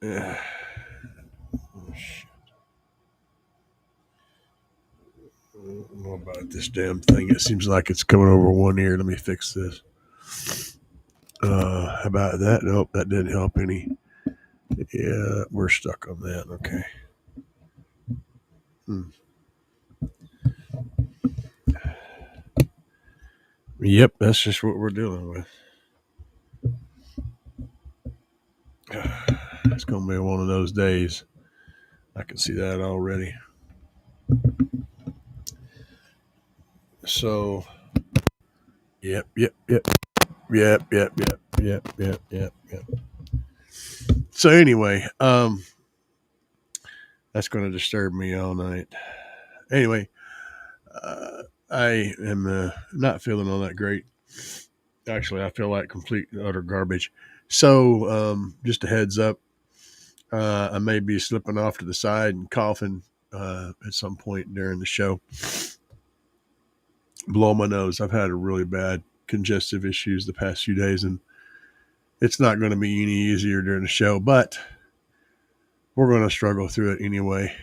Uh, oh, shit. I don't know about this damn thing. It seems like it's coming over one ear. Let me fix this. How about that? Nope, that didn't help any. Yeah, we're stuck on that. Okay. Hmm. Yep, that's just what we're dealing with. It's going to be one of those days. I can see that already. So, yep. So anyway, that's going to disturb me all night. Anyway, uh, I am not feeling all that great. Actually, I feel like complete and utter garbage. So, just a heads up, I may be slipping off to the side and coughing at some point during the show. Blow my nose. I've had a really bad congestive issues the past few days, and it's not going to be any easier during the show, but we're going to struggle through it anyway.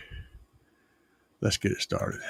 Let's get it started.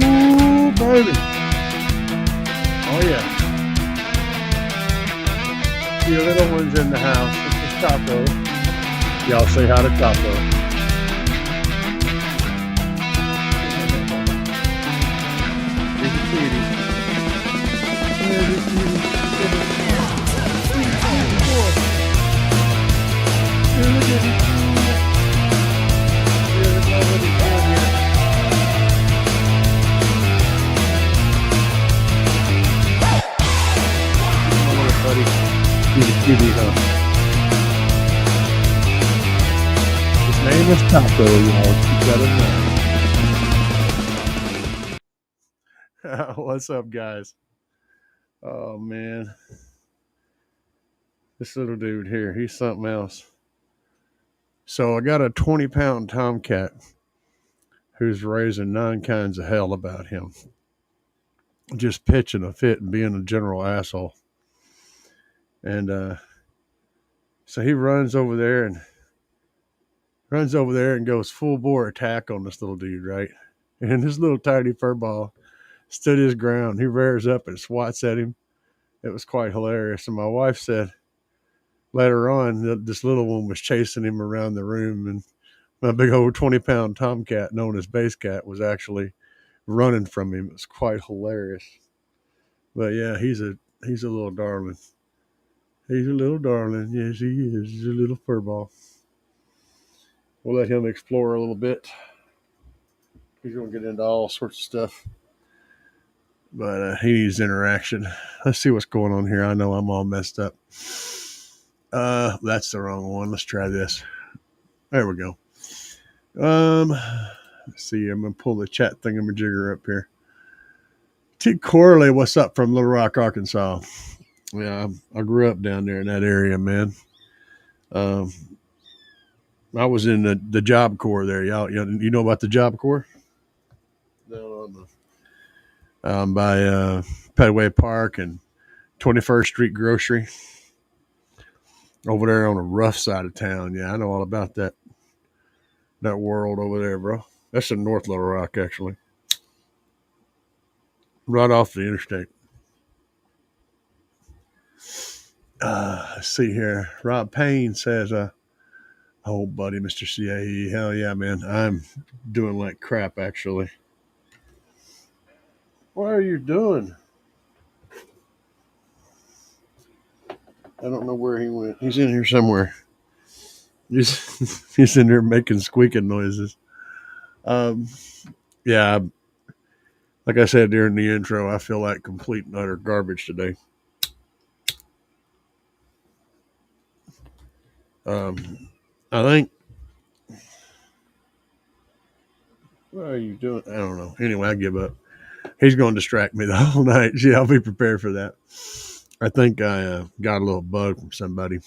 Ooh, baby. Oh, yeah. Your little one's in the house. This is Taco. Y'all say hi to Taco. He's a cutie. He's a cutie. Look at him. Yeah, look at what he's doing here. Come on, buddy. He's a cutie, huh? His name is Taco, y'all. Keep that in mind. What's up, guys? Oh, man. This little dude here, he's something else. So I got a 20-pound tomcat who's raising nine kinds of hell about him. Just pitching a fit and being a general asshole. And so he runs over there and goes full bore attack on this little dude, right? And this little tiny furball stood his ground. He rears up and swats at him. It was quite hilarious. And my wife said later on that this little one was chasing him around the room, and my big old 20-pound tomcat, known as Base Cat, was actually running from him. It was quite hilarious. But yeah, he's a little darling. He's a little darling. Yes, he is. He's a little furball. We'll let him explore a little bit. He's going to get into all sorts of stuff, but he needs interaction. Let's see what's going on here. I know I'm all messed up. That's the wrong one. Let's try this. There we go. Let's see. I'm going to pull the chat thingamajigger up here. T. Corley, what's up from Little Rock, Arkansas? Yeah, I grew up down there in that area, man. I was in the Job Corps there. Y'all, you know about the Job Corps? Down on by Petaway Park and 21st Street Grocery. Over there on the rough side of town. Yeah, I know all about that world over there, bro. That's in North Little Rock, actually. Right off the interstate. Let's see here. Rob Payne says, oh, buddy, Mr. CAE. Hell yeah, man. I'm doing like crap, actually. What are you doing? I don't know where he went. He's in here somewhere. He's in there making squeaking noises. Yeah, like I said during the intro, I feel like complete and utter garbage today. I think. What are you doing? I don't know. Anyway, I give up. He's going to distract me the whole night. Yeah, I'll be prepared for that. I think I got a little bug from somebody,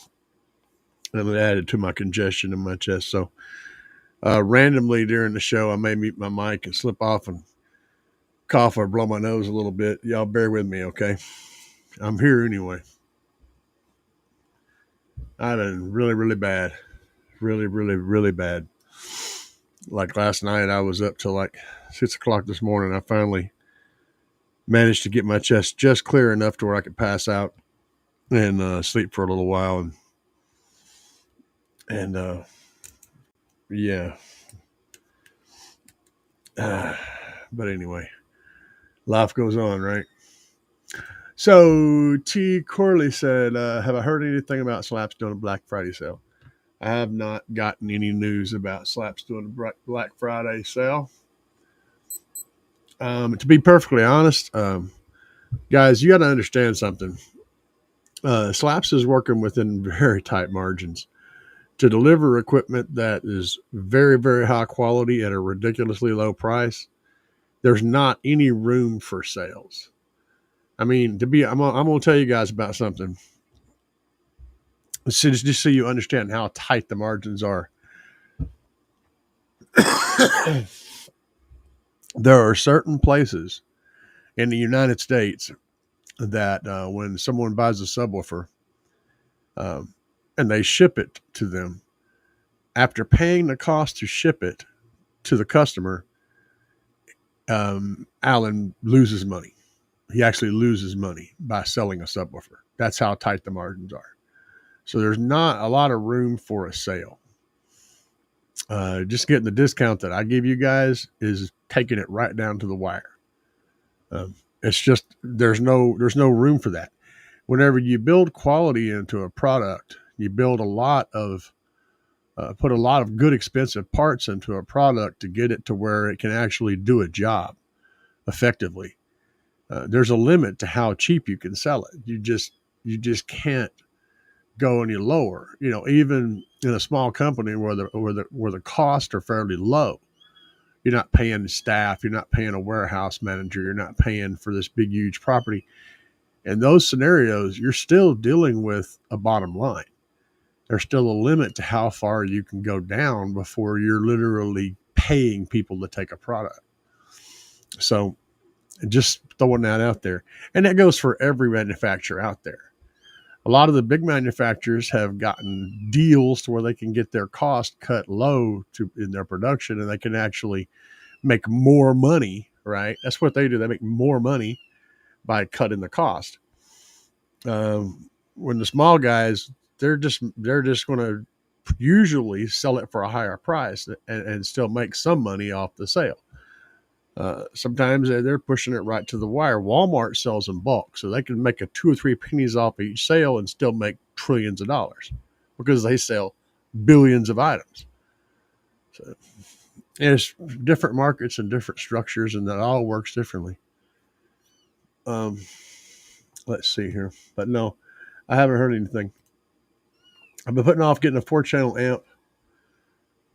and it added to my congestion in my chest. So, randomly during the show, I may mute my mic and slip off and cough or blow my nose a little bit. Y'all bear with me, okay? I'm here anyway. I've been really, really bad. Really, really, really bad. Like last night, I was up till like 6 o'clock this morning. I finally managed to get my chest just clear enough to where I could pass out and sleep for a little while. And yeah. But anyway, life goes on, right? So T. Corley said, have I heard anything about Slaps doing a Black Friday sale? I have not gotten any news about Slaps doing a Black Friday sale. To be perfectly honest, guys, you got to understand something. Slaps is working within very tight margins to deliver equipment that is very, very high quality at a ridiculously low price. There's not any room for sales. I mean, I'm going to tell you guys about something. Just so you understand how tight the margins are. There are certain places in the United States that when someone buys a subwoofer and they ship it to them, after paying the cost to ship it to the customer, Alan loses money. He actually loses money by selling a subwoofer. That's how tight the margins are. So there's not a lot of room for a sale. Just getting the discount that I give you guys is taking it right down to the wire. It's just there's no room for that. Whenever you build quality into a product, you build a lot of put a lot of good expensive parts into a product to get it to where it can actually do a job effectively. There's a limit to how cheap you can sell it. You just can't go any lower. You know, even in a small company where the costs are fairly low, you're not paying staff, you're not paying a warehouse manager, you're not paying for this big huge property. In those scenarios, you're still dealing with a bottom line. There's still a limit to how far you can go down before you're literally paying people to take a product. So just throwing that out there. And that goes for every manufacturer out there. A lot of the big manufacturers have gotten deals to where they can get their cost cut low in their production, and they can actually make more money, right? That's what they do. They make more money by cutting the cost. When the small guys, they're just going to usually sell it for a higher price and still make some money off the sale. Sometimes they're pushing it right to the wire. Walmart sells in bulk, so they can make a 2 or 3 pennies off each sale and still make trillions of dollars because they sell billions of items. So, and it's different markets and different structures, and that all works differently. Um, let's see here, but no, I haven't heard anything. I've been putting off getting a 4-channel amp,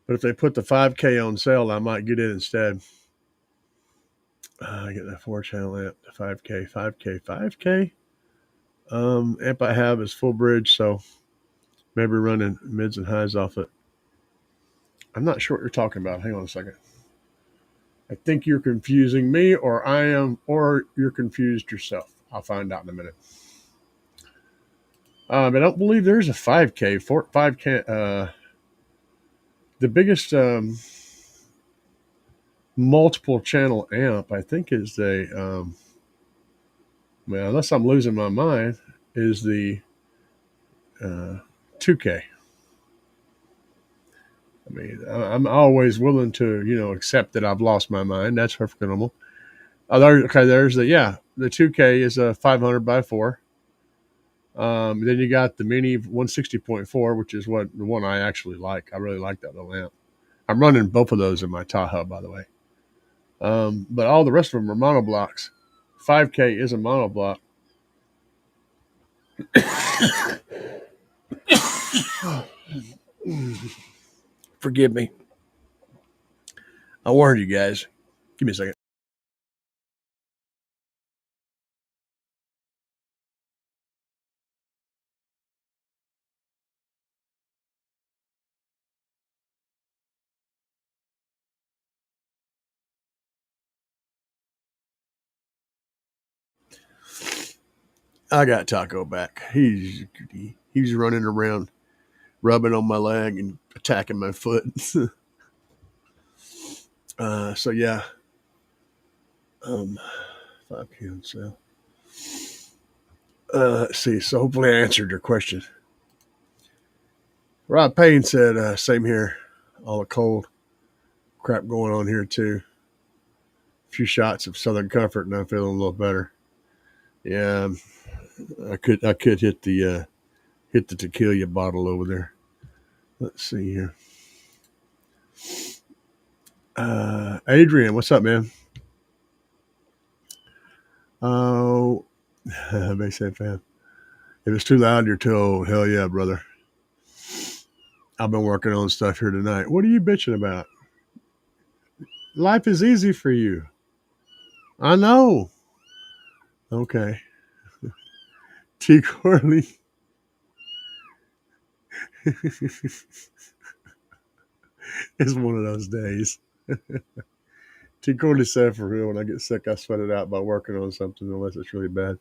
but if they put the 5K on sale, I might get it instead. Get that 4-channel amp, the 5K. Amp I have is full bridge, so maybe running mids and highs off it. I'm not sure what you're talking about. Hang on a second. I think you're confusing me, or I am, or you're confused yourself. I'll find out in a minute. I don't believe there's a 5K. 5K. The biggest multiple channel amp, I think, is well, unless I'm losing my mind, is the 2K. I mean, I'm always willing to, accept that I've lost my mind. That's perfectly normal. There's the 2K is a 500 by 4. Then you got the mini 160.4, which is the one I actually like. I really like that little amp. I'm running both of those in my Tahoe, by the way. But all the rest of them are monoblocks. 5K is a monoblock. Forgive me. I warned you guys. Give me a second. I got Taco back. He's running around, rubbing on my leg and attacking my foot. So yeah. 5K on sale. Let's see. So hopefully I answered your question. Rob Payne said, same here. All the cold crap going on here too. A few shots of Southern Comfort and I'm feeling a little better. Yeah, I could hit the tequila bottle over there. Let's see here. Adrian, what's up, man? Oh, Bayside fan. If it's too loud, you're too old. Hell yeah, brother. I've been working on stuff here tonight. What are you bitching about? Life is easy for you. I know. Okay. T. Corley. It's one of those days. T. Corley said for real, when I get sick, I sweat it out by working on something unless it's really bad.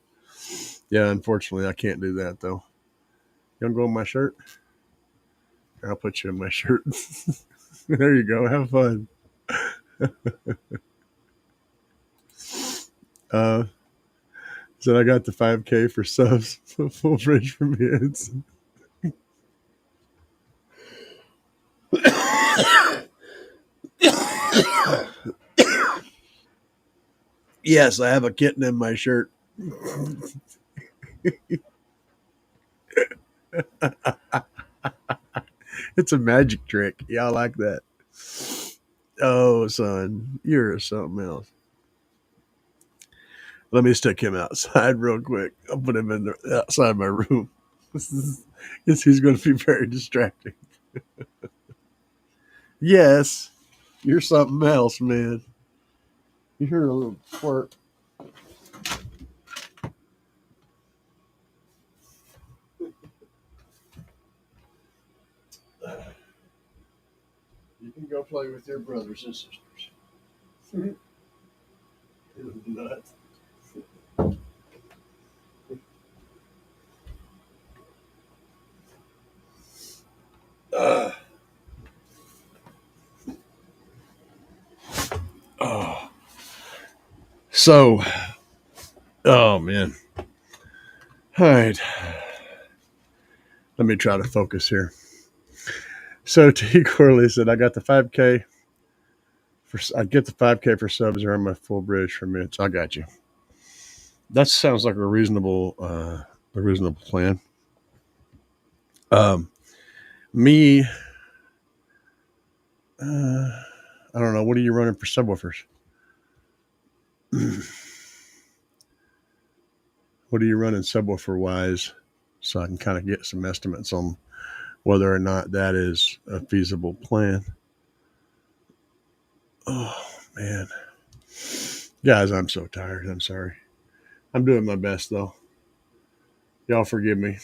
Yeah, unfortunately, I can't do that, though. You want to go in my shirt? I'll put you in my shirt. There you go. Have fun. So I got the 5K for subs, full bridge for mids. Yes, I have a kitten in my shirt. It's a magic trick. Yeah, I like that. Oh, son, you're something else. Let me stick him outside real quick. I'll put him in outside my room. He's going to be very distracting. Yes, you're something else, man. You hear a little twerk. You can go play with your brothers and sisters. Nuts. Uh, oh. So, oh man. All right. Let me try to focus here. So T. Corley said, I got the 5K I get the 5K for subs or my full bridge for minutes. I got you. That sounds like a reasonable plan. Um, me, I don't know. What are you running for subwoofers? What are you running subwoofer wise? So I can kind of get some estimates on whether or not that is a feasible plan. Oh man, guys, I'm so tired. I'm sorry. I'm doing my best though. Y'all forgive me.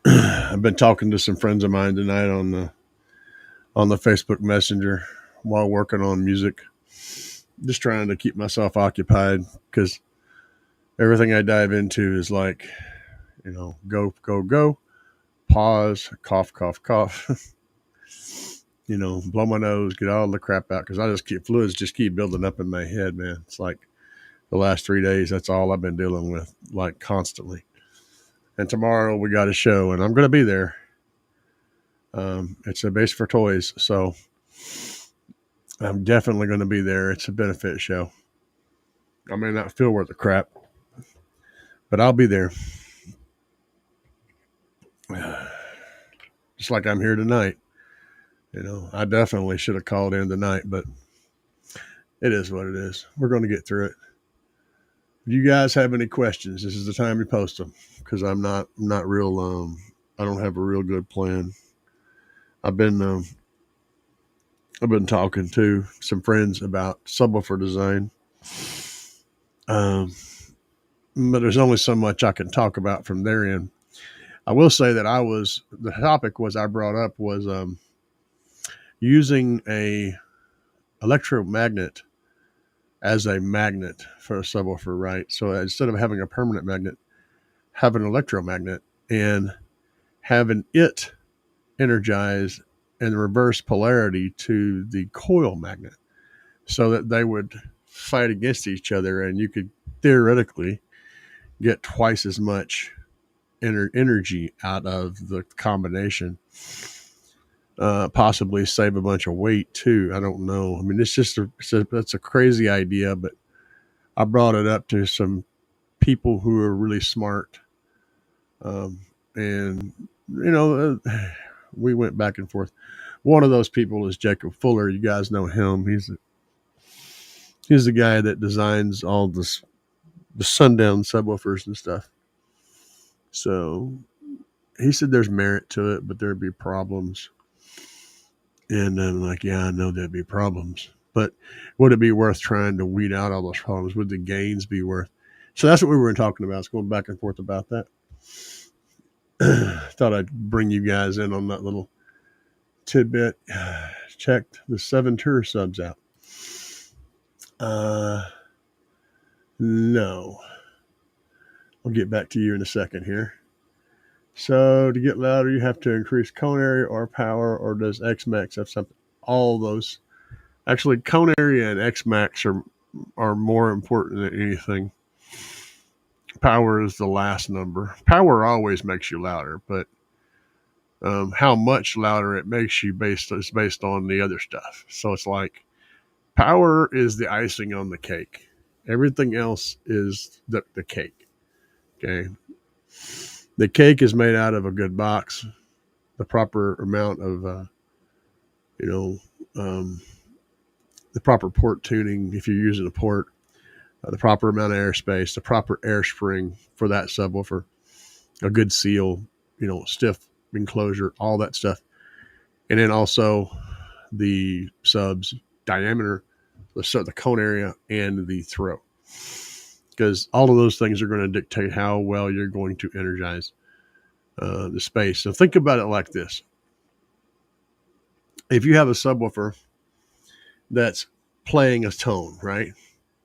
I've been talking to some friends of mine tonight on the Facebook Messenger while working on music, just trying to keep myself occupied because everything I dive into is like, go, go, go, pause, cough, cough, cough, blow my nose, get all the crap out because fluids just keep building up in my head, man. It's like the last 3 days, that's all I've been dealing with, like constantly. And tomorrow we got a show, and I'm going to be there. It's a Base for Toys, so I'm definitely going to be there. It's a benefit show. I may not feel worth the crap, but I'll be there. Just like I'm here tonight. I definitely should have called in tonight, but it is what it is. We're going to get through it. If you guys have any questions, this is the time you post them because I'm not real. I don't have a real good plan. I've been talking to some friends about subwoofer design. But there's only so much I can talk about from their end. I will say that the topic I brought up was using a electromagnet as a magnet for a subwoofer, right? So instead of having a permanent magnet, have an electromagnet and having it energize in reverse polarity to the coil magnet so that they would fight against each other and you could theoretically get twice as much energy out of the combination. Possibly save a bunch of weight too. I don't know. I mean, it's a crazy idea, but I brought it up to some people who are really smart. And we went back and forth. One of those people is Jacob Fuller. You guys know him. He's the guy that designs all the sundown subwoofers and stuff. So he said there's merit to it, but there'd be problems. And I'm like, yeah, I know there'd be problems, but would it be worth trying to weed out all those problems? Would the gains be worth? So that's what we were talking about. It's going back and forth about that. Thought I'd bring you guys in on that little tidbit. Checked the 7 tour subs out. No. I'll get back to you in a second here. So to get louder, you have to increase cone area or power, or does X-Max have something? All those. Actually, cone area and X-Max are more important than anything. Power is the last number. Power always makes you louder, but how much louder it makes you is based on the other stuff. So it's like power is the icing on the cake. Everything else is the cake. Okay. The cake is made out of a good box, the proper amount of, the proper port tuning if you're using a port, the proper amount of airspace, the proper air spring for that subwoofer, a good seal, stiff enclosure, all that stuff. And then also the subs diameter, the cone area, and the throw. Because all of those things are going to dictate how well you're going to energize the space. So think about it like this. If you have a subwoofer that's playing a tone, right?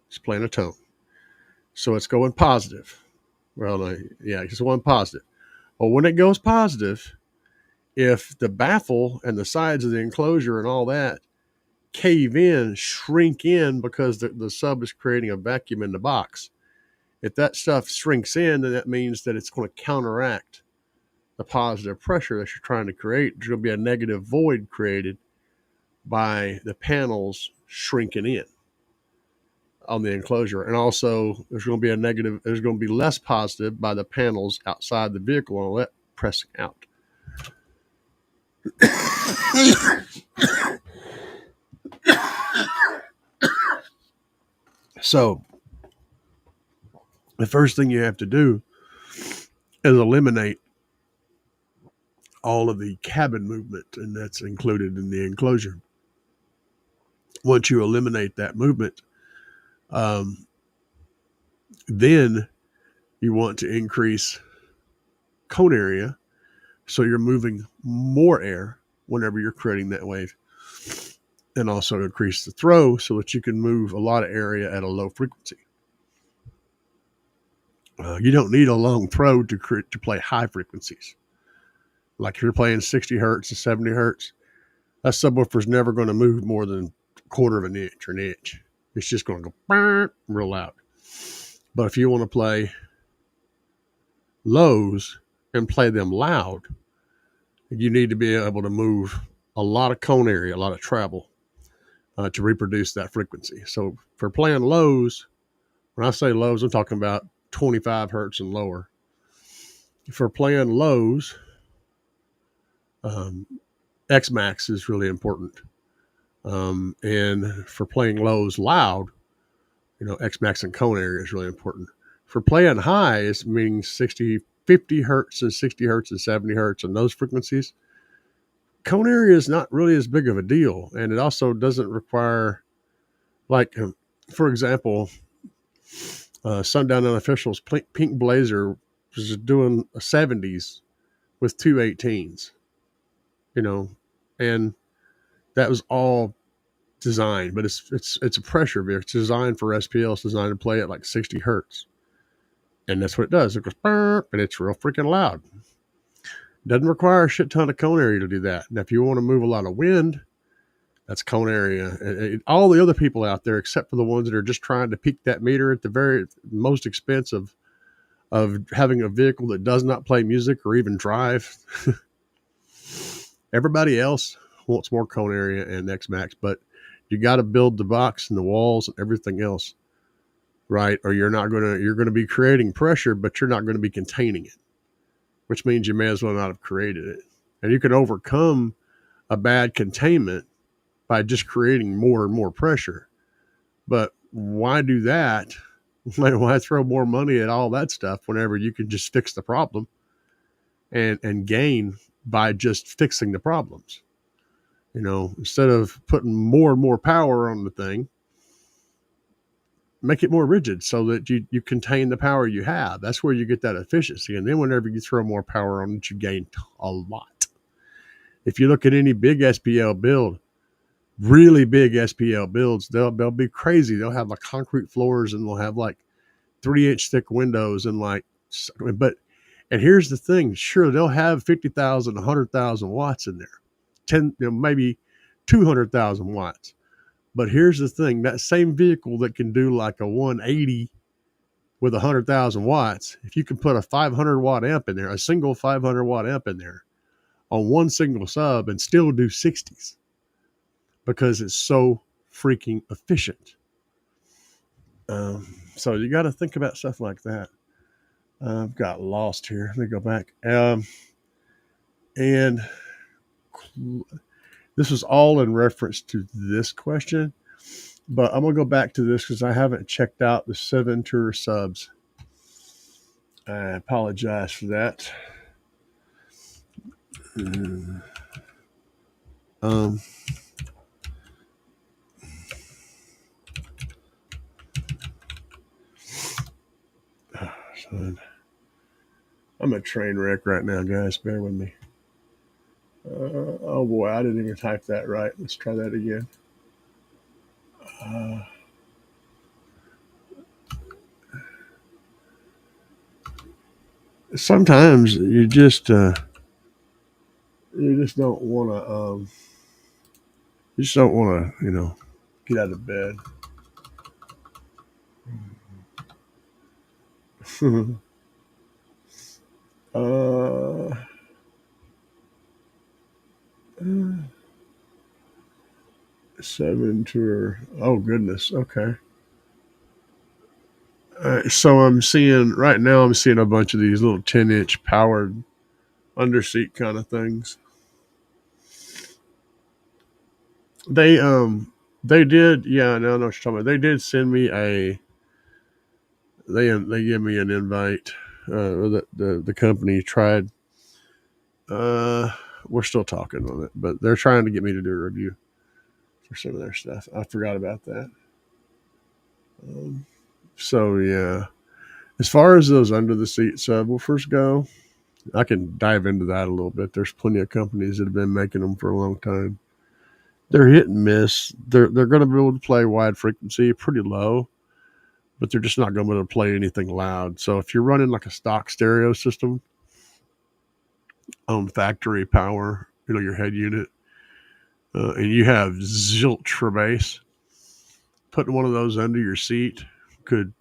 It's playing a tone. So it's going positive. Well, it's going positive. Well, when it goes positive, if the baffle and the sides of the enclosure and all that cave in, shrink in because the sub is creating a vacuum in the box. If that stuff shrinks in, then that means that it's going to counteract the positive pressure that you're trying to create, there's going to be a negative void created by the panels shrinking in on the enclosure. And also, there's going to be less positive by the panels outside the vehicle on it pressing out. So, the first thing you have to do is eliminate all of the cabin movement, and that's included in the enclosure. Once you eliminate that movement, then you want to increase cone area, so you're moving more air whenever you're creating that wave, and also increase the throw so that you can move a lot of area at a low frequency. You don't need a long throw to play high frequencies. Like if you're playing 60 hertz and 70 hertz, that subwoofer is never going to move more than a quarter of an inch or an inch. It's just going to go real loud. But if you want to play lows and play them loud, you need to be able to move a lot of cone area, a lot of travel to reproduce that frequency. So for playing lows, when I say lows, I'm talking about 25 hertz and lower. For playing lows, X-Max is really important. And for playing lows loud, X-Max and cone area is really important. For playing highs, meaning 50 hertz and 60 hertz and 70 hertz and those frequencies, cone area is not really as big of a deal. And it also doesn't require, like, for example, Sundown Unofficial's Pink Blazer was doing a 70s with 218s, and that was all designed, but it's a pressure vehicle. It's designed for SPL. It's designed to play at like 60 hertz. And that's what it does. It goes, and it's real freaking loud. Doesn't require a shit ton of cone area to do that. Now, if you want to move a lot of wind, that's cone area. All the other people out there, except for the ones that are just trying to peak that meter at the very most expense of having a vehicle that does not play music or even drive. Everybody else wants more cone area and X-Max, but you got to build the box and the walls and everything else, right? Or you're going to be creating pressure, but you're not going to be containing it, which means you may as well not have created it. And you can overcome a bad containment by just creating more and more pressure. But why do that? Why throw more money at all that stuff whenever you can just fix the problem and gain by just fixing the problems? Instead of putting more and more power on the thing, make it more rigid so that you contain the power you have. That's where you get that efficiency. And then whenever you throw more power on it, you gain a lot. If you look at any big SPL build, really big SPL builds, they'll be crazy. They'll have like concrete floors and they'll have like 3-inch thick windows and and here's the thing. Sure, they'll have 50,000, 100,000 watts in there, 10, maybe 200,000 watts. But here's the thing, that same vehicle that can do like a 180 with 100,000 watts, if you can put a 500 watt amp in there, a single 500 watt amp in there on one single sub and still do 60s because it's so freaking efficient. So you got to think about stuff like that. I've got lost here. Let me go back. And this was all in reference to this question, but I'm going to go back to this because I haven't checked out the Seventure subs. I apologize for that. I'm a train wreck right now, guys. Bear with me. Oh boy, I didn't even type that right. Let's try that again. Sometimes you just don't want to. You just don't want to, get out of bed. 7 tour. Oh goodness. Okay. So I'm seeing right now. I'm seeing a bunch of these little 10-inch powered underseat kind of things. They they did, yeah. I know what you're talking about. They did send me a. They give me an invite. The company tried. Uh, we're still talking on it, but they're trying to get me to do a review for some of their stuff. I forgot about that. Um, so yeah, as far as those under the seat subwoofers go, I can dive into that a little bit. There's plenty of companies that have been making them for a long time. They're hit and miss. They're going to be able to play wide frequency pretty low, but they're just not going to be able to play anything loud. So if you're running like a stock stereo system on factory power, your head unit, and you have zilch for bass, putting one of those under your seat could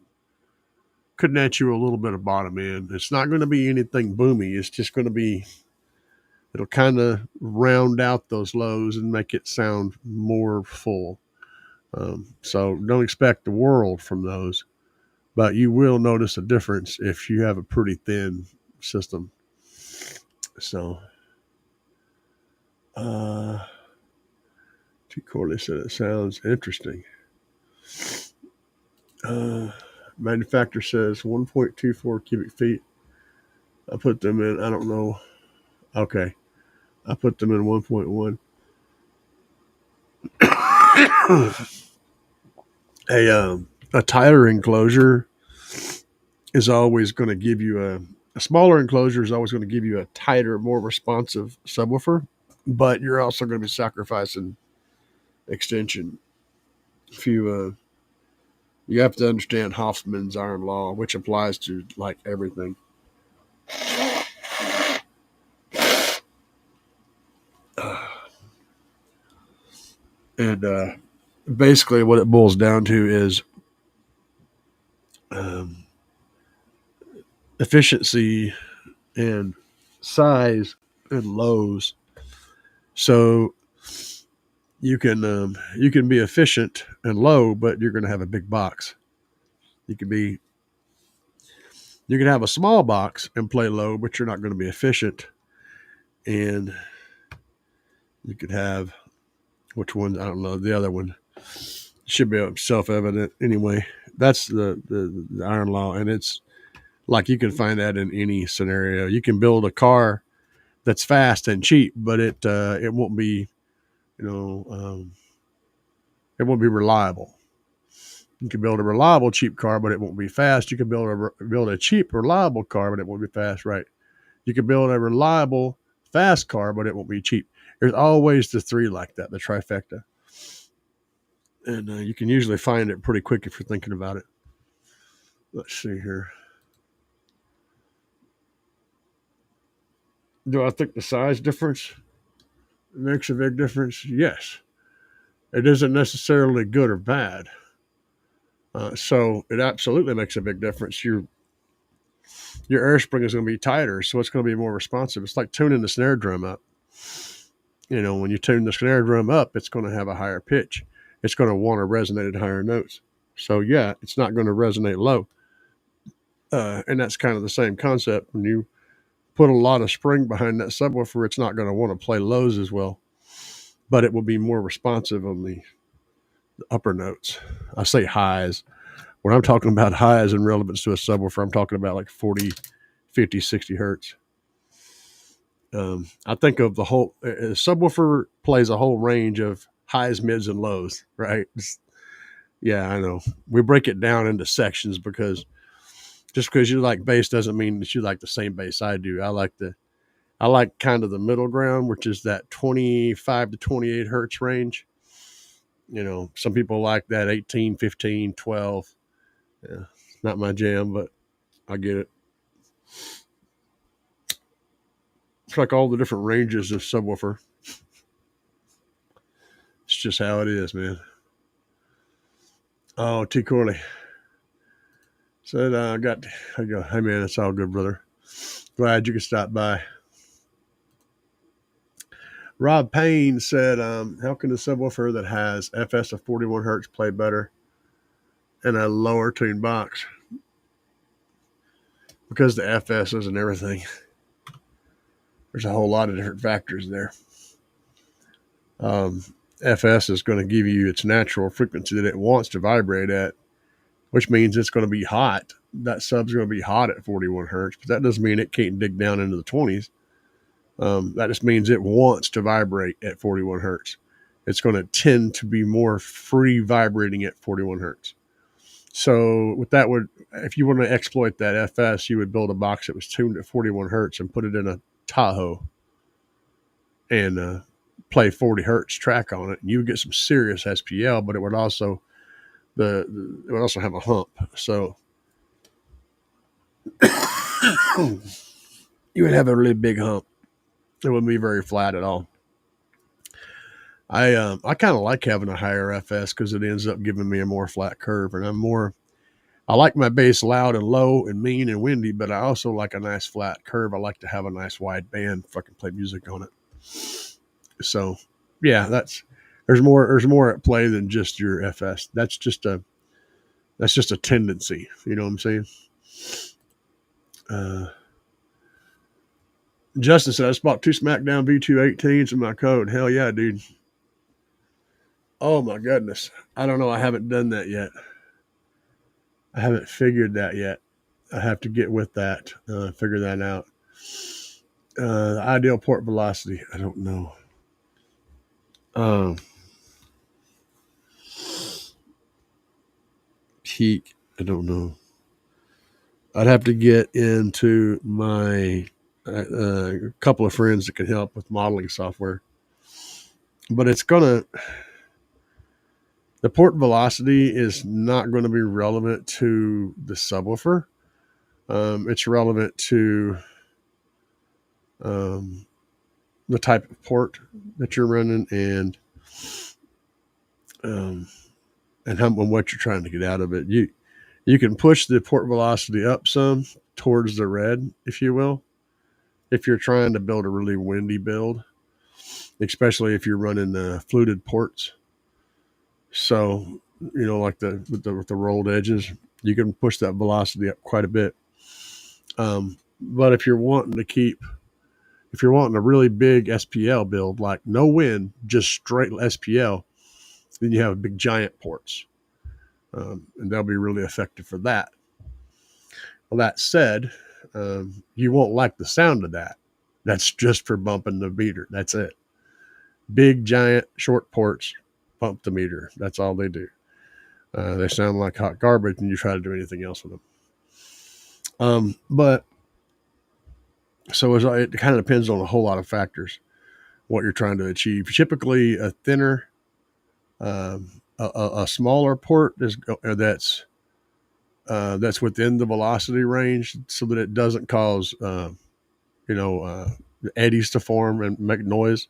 net you a little bit of bottom end. It's not going to be anything boomy. It's just going to be, it'll kind of round out those lows and make it sound more full. So don't expect the world from those, but you will notice a difference if you have a pretty thin system. So, T. Corley said it sounds interesting. Uh, Manufacturer says 1.24 cubic feet. I put them in, I don't know. Okay. I put them in 1.1. A tighter enclosure is always going to give you a smaller enclosure is always going to give you a tighter, more responsive subwoofer, but you're also going to be sacrificing extension. If you have to understand Hoffman's iron law, which applies to like everything. And basically, what it boils down to is um, efficiency and size and lows. So you can be efficient and low, but you're going to have a big box. You can be you can have a small box and play low, but you're not going to be efficient. And you could have which one? I don't know. The other one should be self-evident anyway. That's the iron law, and it's like you can find that in any scenario. You can build a car that's fast and cheap, but it won't be you know it won't be reliable. You can build a reliable cheap car, but it won't be fast. You can build a cheap reliable car, but it won't be fast. Right? You can build a reliable fast car, but it won't be cheap. There's always the three like that, the trifecta, and you can usually find it pretty quick if you're thinking about it. Let's see here. Do I think the size difference makes a big difference? Yes. It isn't necessarily good or bad. So it absolutely makes a big difference. Your air spring is going to be tighter, so it's going to be more responsive. It's like tuning the snare drum up. When you tune the snare drum up, it's going to have a higher pitch. It's going to want to resonate at higher notes. So yeah, it's not going to resonate low. And that's kind of the same concept. When you put a lot of spring behind that subwoofer, it's not going to want to play lows as well, but it will be more responsive on the upper notes. I say highs. When I'm talking about highs in relevance to a subwoofer, I'm talking about like 40, 50, 60 hertz. I think of the whole subwoofer plays a whole range of highs, mids, and lows, right? Yeah, I know. We break it down into sections because just because you like bass doesn't mean that you like the same bass I do. I like kind of the middle ground, which is that 25 to 28 hertz range. Some people like that 18, 15, 12. Yeah, not my jam, but I get it. It's like all the different ranges of subwoofer. It's just how it is, man. Oh, T. Corley said, I go, hey, man, it's all good, brother. Glad you could stop by. Rob Payne said, how can the subwoofer that has FS of 41 hertz play better in a lower tune box? Because the FSs and everything. There's a whole lot of different factors there. FS is going to give you its natural frequency that it wants to vibrate at, which means it's going to be hot. That sub's going to be hot at 41 hertz, but that doesn't mean it can't dig down into the 20s. That just means it wants to vibrate at 41 hertz. It's going to tend to be more free vibrating at 41 hertz. So with that, if you want to exploit that FS, you would build a box that was tuned at 41 hertz and put it in a Tahoe and play 40 hertz track on it, and you would get some serious SPL, but it would also it would also have a hump. So you would have a really big hump. It wouldn't be very flat at all. I kind of like having a higher FS because it ends up giving me a more flat curve, and I like my bass loud and low and mean and windy, but I also like a nice flat curve. I like to have a nice wide band if I can play music on it. So yeah, there's more at play than just your FS. That's just a tendency. You know what I'm saying? Justin said, I just bought 2 SmackDown V218s in my code. Hell yeah, dude. Oh my goodness. I don't know. I haven't done that yet. I haven't figured that yet. I have to get with that, figure that out. The ideal port velocity, I don't know. Peak, I don't know. I'd have to get into my couple of friends that can help with modeling software. But the port velocity is not going to be relevant to the subwoofer. It's relevant to the type of port that you're running and what you're trying to get out of it. You can push the port velocity up some towards the red, if you will, if you're trying to build a really windy build, especially if you're running fluted ports. So, like with the rolled edges, you can push that velocity up quite a bit. But if you're wanting a really big SPL build, like no wind, just straight SPL, then you have big giant ports. And they'll be really effective for that. Well, that said, you won't like the sound of that. That's just for bumping the meter. That's it. Big, giant, short ports bump the meter. That's all they do. They sound like hot garbage when you try to do anything else with them. But so it kind of depends on a whole lot of factors, what you're trying to achieve. Typically, a thinner, a smaller port that's within the velocity range, so that it doesn't cause eddies to form and make noise.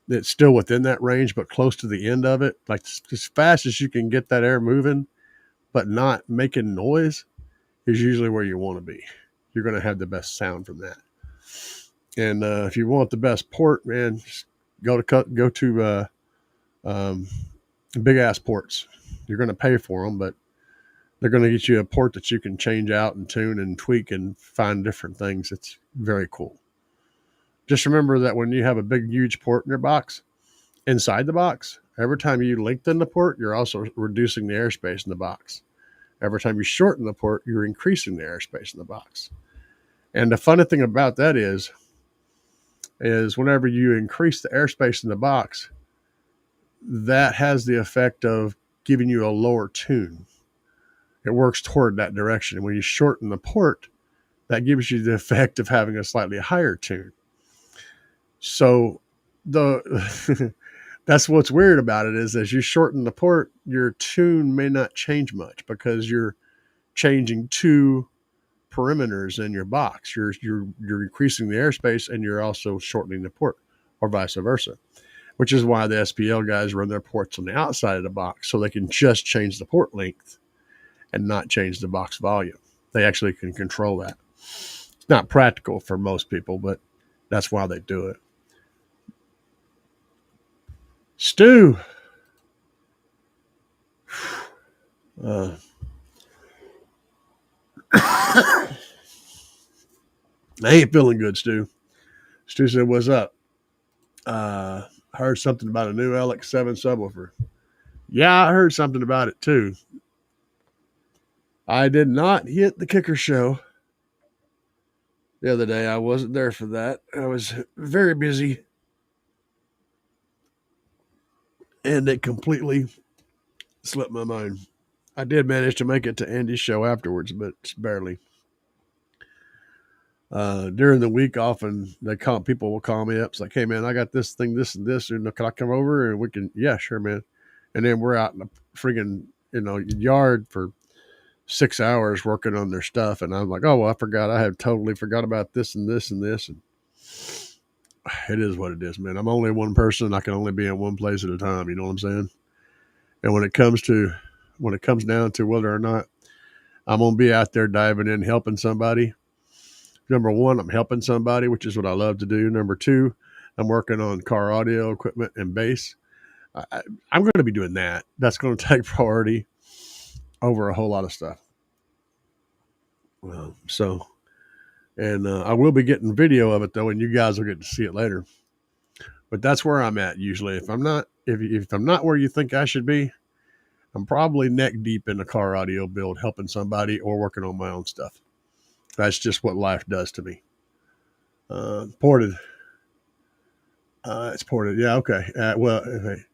It's still within that range, but close to the end of it, like as fast as you can get that air moving, but not making noise, is usually where you want to be. You're going to have the best sound from that. And if you want the best port, man, just go to big ass ports. You're going to pay for them, but they're going to get you a port that you can change out and tune and tweak and find different things. It's very cool. Just remember that when you have a big, huge port in your box, inside the box, every time you lengthen the port, you're also reducing the airspace in the box. Every time you shorten the port, you're increasing the airspace in the box. And the funny thing about that is whenever you increase the airspace in the box, that has the effect of giving you a lower tune. It works toward that direction. When you shorten the port, that gives you the effect of having a slightly higher tune. So that's what's weird about it, is as you shorten the port, your tune may not change much because you're changing two perimeters in your box. You're increasing the airspace and you're also shortening the port, or vice versa, which is why the SPL guys run their ports on the outside of the box, so they can just change the port length and not change the box volume. They actually can control that. It's not practical for most people, but that's why they do it. Stu. I ain't feeling good, Stu. Stu said, "What's up?" Heard something about a new LX7 subwoofer. Yeah, I heard something about it too. I did not hit the Kicker show the other day. I wasn't there for that. I was very busy, and it completely slipped my mind. I did manage to make it to Andy's show afterwards, but barely. During the week, often people will call me up. It's like, "Hey man, I got this thing, this and this, and can I come over and we can?" Yeah, sure, man. And then we're out in the friggin' yard for 6 hours working on their stuff, and I'm like, "Oh well, I forgot. I have totally forgot about this and this and this." And it is what it is, man. I'm only one person. I can only be in one place at a time. You know what I'm saying? And when it comes down to whether or not I'm gonna be out there diving in helping somebody, number one, I'm helping somebody, which is what I love to do. Number two, I'm working on car audio equipment and bass. I'm going to be doing that. That's going to take priority over a whole lot of stuff. I will be getting video of it though, and you guys will get to see it later. But that's where I'm at usually. If I'm not where you think I should be, I'm probably neck deep in the car audio build, helping somebody or working on my own stuff. That's just what life does to me. Ported. It's ported. Yeah. Okay. Okay.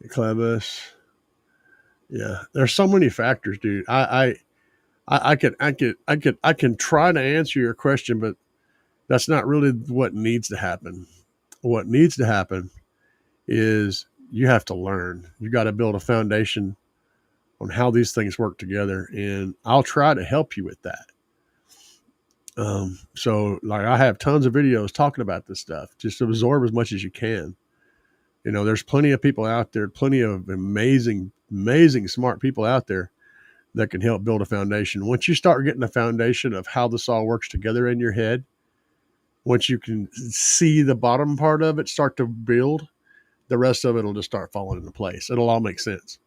Clevis. Yeah. There's so many factors, dude. I can try to answer your question, but that's not really what needs to happen. What needs to happen is you have to learn. You got to build a foundation on how these things work together, and I'll try to help you with that. So like I have tons of videos talking about this stuff. Just absorb as much as you can. There's plenty of people out there, plenty of amazing, amazing, smart people out there that can help build a foundation. Once you start getting a foundation of how this all works together in your head, once you can see the bottom part of it start to build, the rest of it will just start falling into place. It'll all make sense.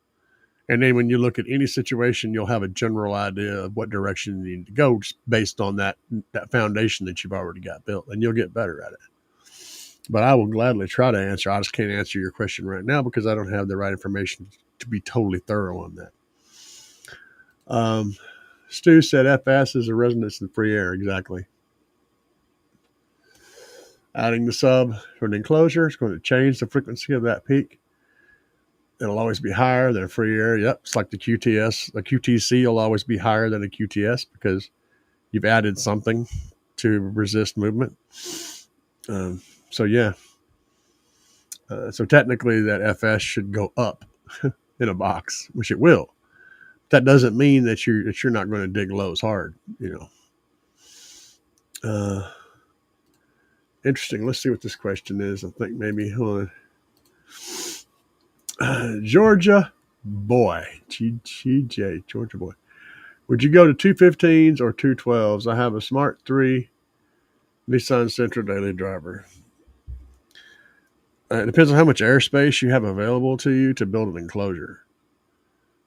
And then when you look at any situation, you'll have a general idea of what direction you need to go just based on that foundation that you've already got built, and you'll get better at it. But I will gladly try to answer. I just can't answer your question right now because I don't have the right information to be totally thorough on that. Stu said FS is a resonance in free air. Exactly. Adding the sub for an enclosure is going to change the frequency of that peak. It'll always be higher than a free air. Yep. It's like the QTS. The QTC will always be higher than a QTS because you've added something to resist movement. So technically that FS should go up in a box, which it will. That doesn't mean that you're not going to dig lows hard, Interesting. Let's see what this question is. I think maybe Georgia boy, GJ, Georgia boy. Would you go to 215s or 212s? I have a Smart 3 Nissan Sentra daily driver. It depends on how much airspace you have available to you to build an enclosure.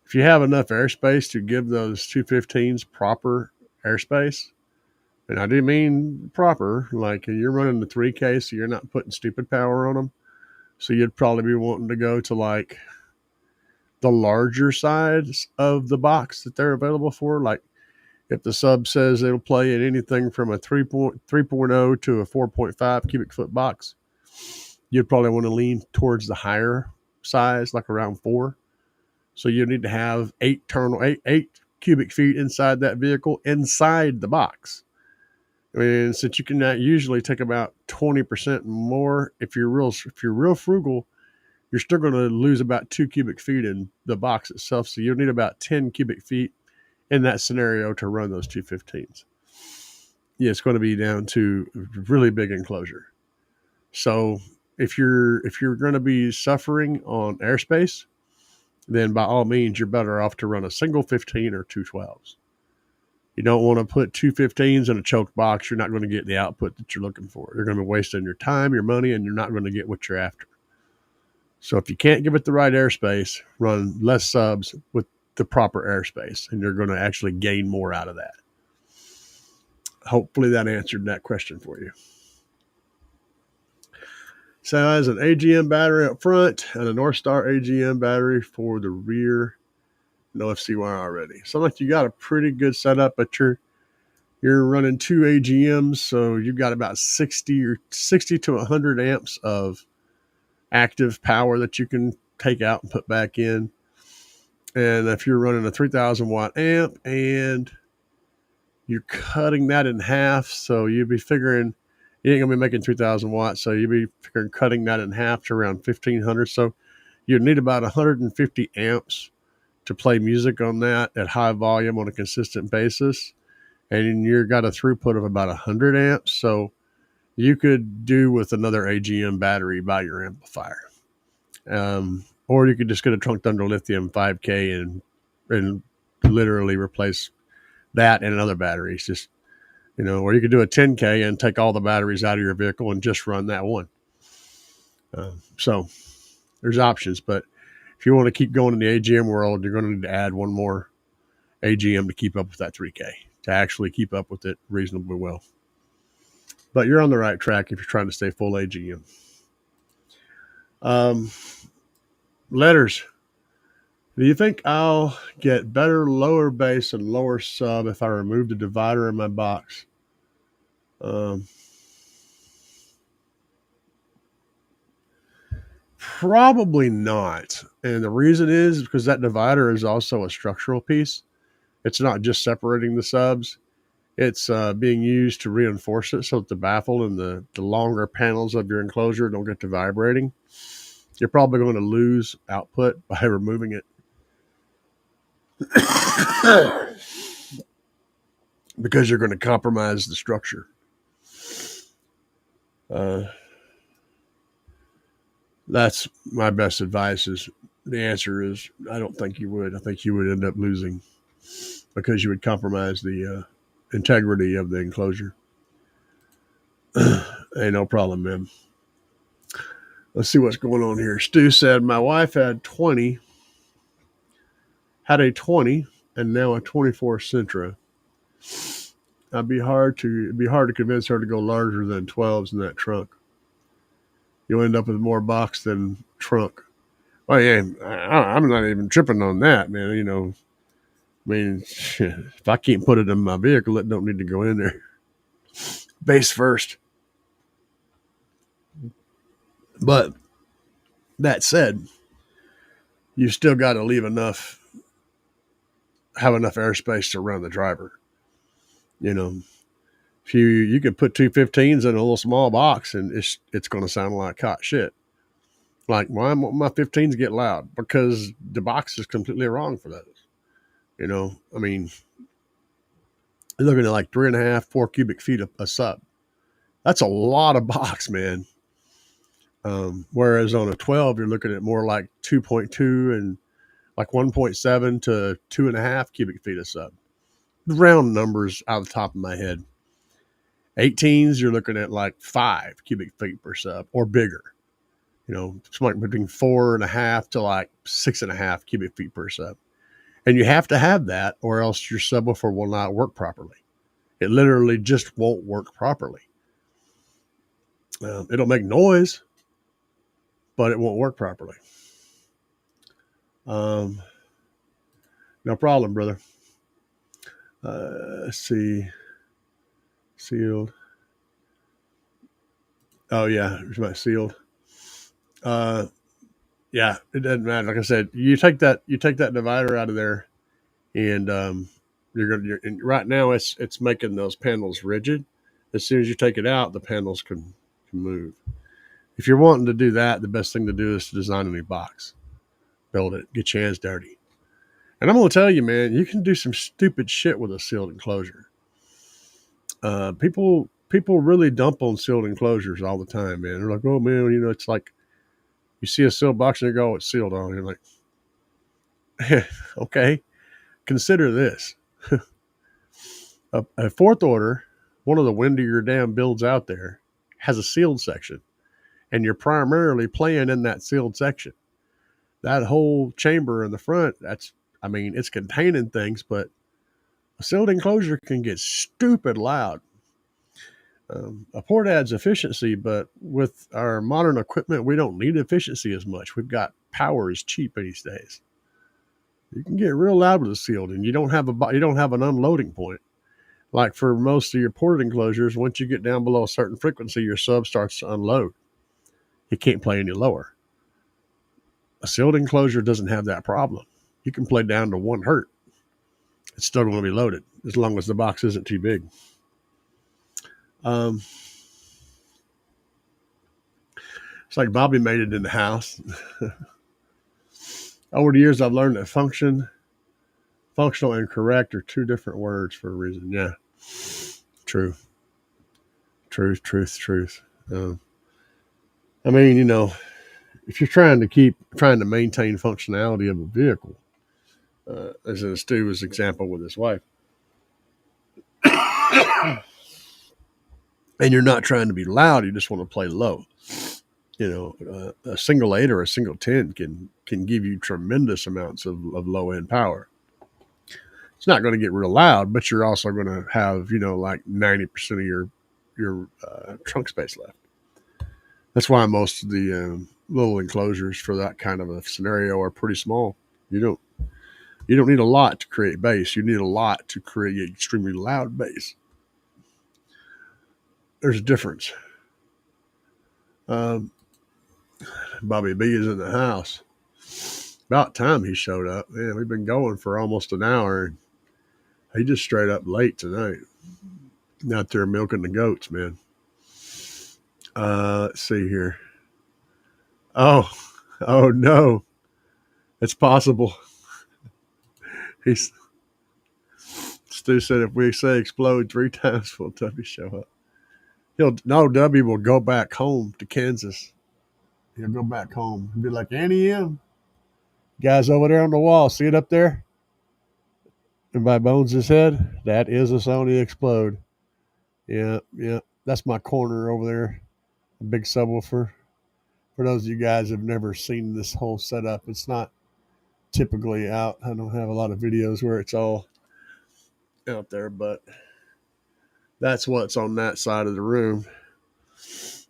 If you have enough airspace to give those 215s proper airspace, and I do mean proper, like you're running the 3K, so you're not putting stupid power on them. So you'd probably be wanting to go to like the larger size of the box that they're available for. Like if the sub says it'll play at anything from a 3.0 to a 4.5 cubic foot box, you'd probably want to lean towards the higher size, like around 4. So you need to have 8 cubic feet inside that vehicle, inside the box. I mean, since you can usually take about 20% more, if you're real frugal, you're still going to lose about 2 cubic feet in the box itself. So you'll need about 10 cubic feet in that scenario to run those 215s. Yeah, it's going to be down to a really big enclosure. So if you're going to be suffering on airspace, then by all means, you're better off to run a single 15 or 212s. You don't want to put 215s in a choked box. You're not going to get the output that you're looking for. You're going to be wasting your time, your money, and you're not going to get what you're after. So if you can't give it the right airspace, run less subs with the proper airspace, and you're going to actually gain more out of that. Hopefully that answered that question for you. So it has an AGM battery up front and a Northstar AGM battery for the rear. No FC wire already. So like you got a pretty good setup, but you're running 2 AGMs, so you've got about 60 to 100 amps of active power that you can take out and put back in. And if you're running a 3,000 watt amp and you're cutting that in half, so you'd be figuring you ain't gonna be making 3,000 watts, so you'd be figuring cutting that in half to around 1,500. So you'd need about 150 amps to play music on that at high volume on a consistent basis, and you've got a throughput of about 100 amps. So you could do with another AGM battery by your amplifier. Or you could just get a trunk thunder lithium 5K and literally replace that and another battery. It's just, or you could do a 10K and take all the batteries out of your vehicle and just run that one. So there's options, but if you want to keep going in the AGM world, you're going to need to add one more AGM to keep up with that 3K, to actually keep up with it reasonably well. But you're on the right track if you're trying to stay full AGM. Letters. Do you think I'll get better lower bass and lower sub if I remove the divider in my box? Probably not. And the reason is because that divider is also a structural piece. It's not just separating the subs. It's being used to reinforce it so that the baffle and the longer panels of your enclosure don't get to vibrating. You're probably going to lose output by removing it. Because you're going to compromise the structure. That's my best advice. Is the answer is I don't think you would. I think you would end up losing because you would compromise the integrity of the enclosure. Ain't no problem, man. Let's see what's going on here. Stu said my wife had a 20 and now a 24 Sentra. It'd be hard to convince her to go larger than 12s in that trunk. You'll end up with more box than trunk. Well, yeah, I'm not even tripping on that, man. I mean, if I can't put it in my vehicle, it don't need to go in there. Bass first. But that said, you still got to have enough airspace to run the driver. If you could put 215s in a little small box and it's going to sound like hot shit. Like, why won't my 15s get loud? Because the box is completely wrong for those. I mean, you're looking at like 3.5, 4 cubic feet a sub. That's a lot of box, man. Whereas on a 12, you're looking at more like 2.2 and like 1.7 to 2.5 cubic feet a sub. Round numbers out of the top of my head. 18s, you're looking at like 5 cubic feet per sub or bigger. It's like between 4.5 to like 6.5 cubic feet per sub. And you have to have that or else your subwoofer will not work properly. It literally just won't work properly. It'll make noise, but it won't work properly. No problem, brother. Let's see. Sealed. Oh, yeah. It's my sealed. Yeah, it doesn't matter. Like I said, you take that divider out of there, and right now it's making those panels rigid. As soon as you take it out, the panels can move. If you're wanting to do that, the best thing to do is to design a new box, build it, get your hands dirty. And I'm going to tell you, man, you can do some stupid shit with a sealed enclosure. People really dump on sealed enclosures all the time, man. They're like, oh man, it's like you see a sealed box and you go, oh, it's sealed on. You're like, okay, consider this. A fourth order, one of the windier damn builds out there, has a sealed section. and you're primarily playing in that sealed section. That whole chamber in the front, it's containing things, but a sealed enclosure can get stupid loud. A port adds efficiency, but with our modern equipment, we don't need efficiency as much. We've got power is cheap these days. You can get real loud with a sealed, and you don't have an unloading point. Like for most of your ported enclosures, once you get down below a certain frequency, your sub starts to unload. It can't play any lower. A sealed enclosure doesn't have that problem. You can play down to 1 hertz. It's still going to be loaded as long as the box isn't too big. It's like Bobby made it in the house. Over the years, I've learned that functional and correct are 2 different words for a reason. Yeah. True. Truth. If you're trying to maintain functionality of a vehicle, as in Stu's example with his wife, and you're not trying to be loud, you just want to play low. A single 8 or a single 10 can give you tremendous amounts of low end power. It's not going to get real loud, but you're also going to have, like 90% of your trunk space left. That's why most of the little enclosures for that kind of a scenario are pretty small. You don't need a lot to create bass. You need a lot to create extremely loud bass. There's a difference. Bobby B is in the house. About time he showed up. Man, we've been going for almost an hour. And he just straight up late tonight. Out there milking the goats, man. Let's see here. Oh no. It's possible. Stu said if we say explode 3 times, will Tubby show up? Dubby will go back home to Kansas. He'll go back home and be like, Annie M. Guys over there on the wall, see it up there? And by Bones' head, that is a Sony Explode. Yeah. That's my corner over there. A big subwoofer. For those of you guys who have never seen this whole setup, it's not typically out. I don't have a lot of videos where it's all out there, but that's what's on that side of the room.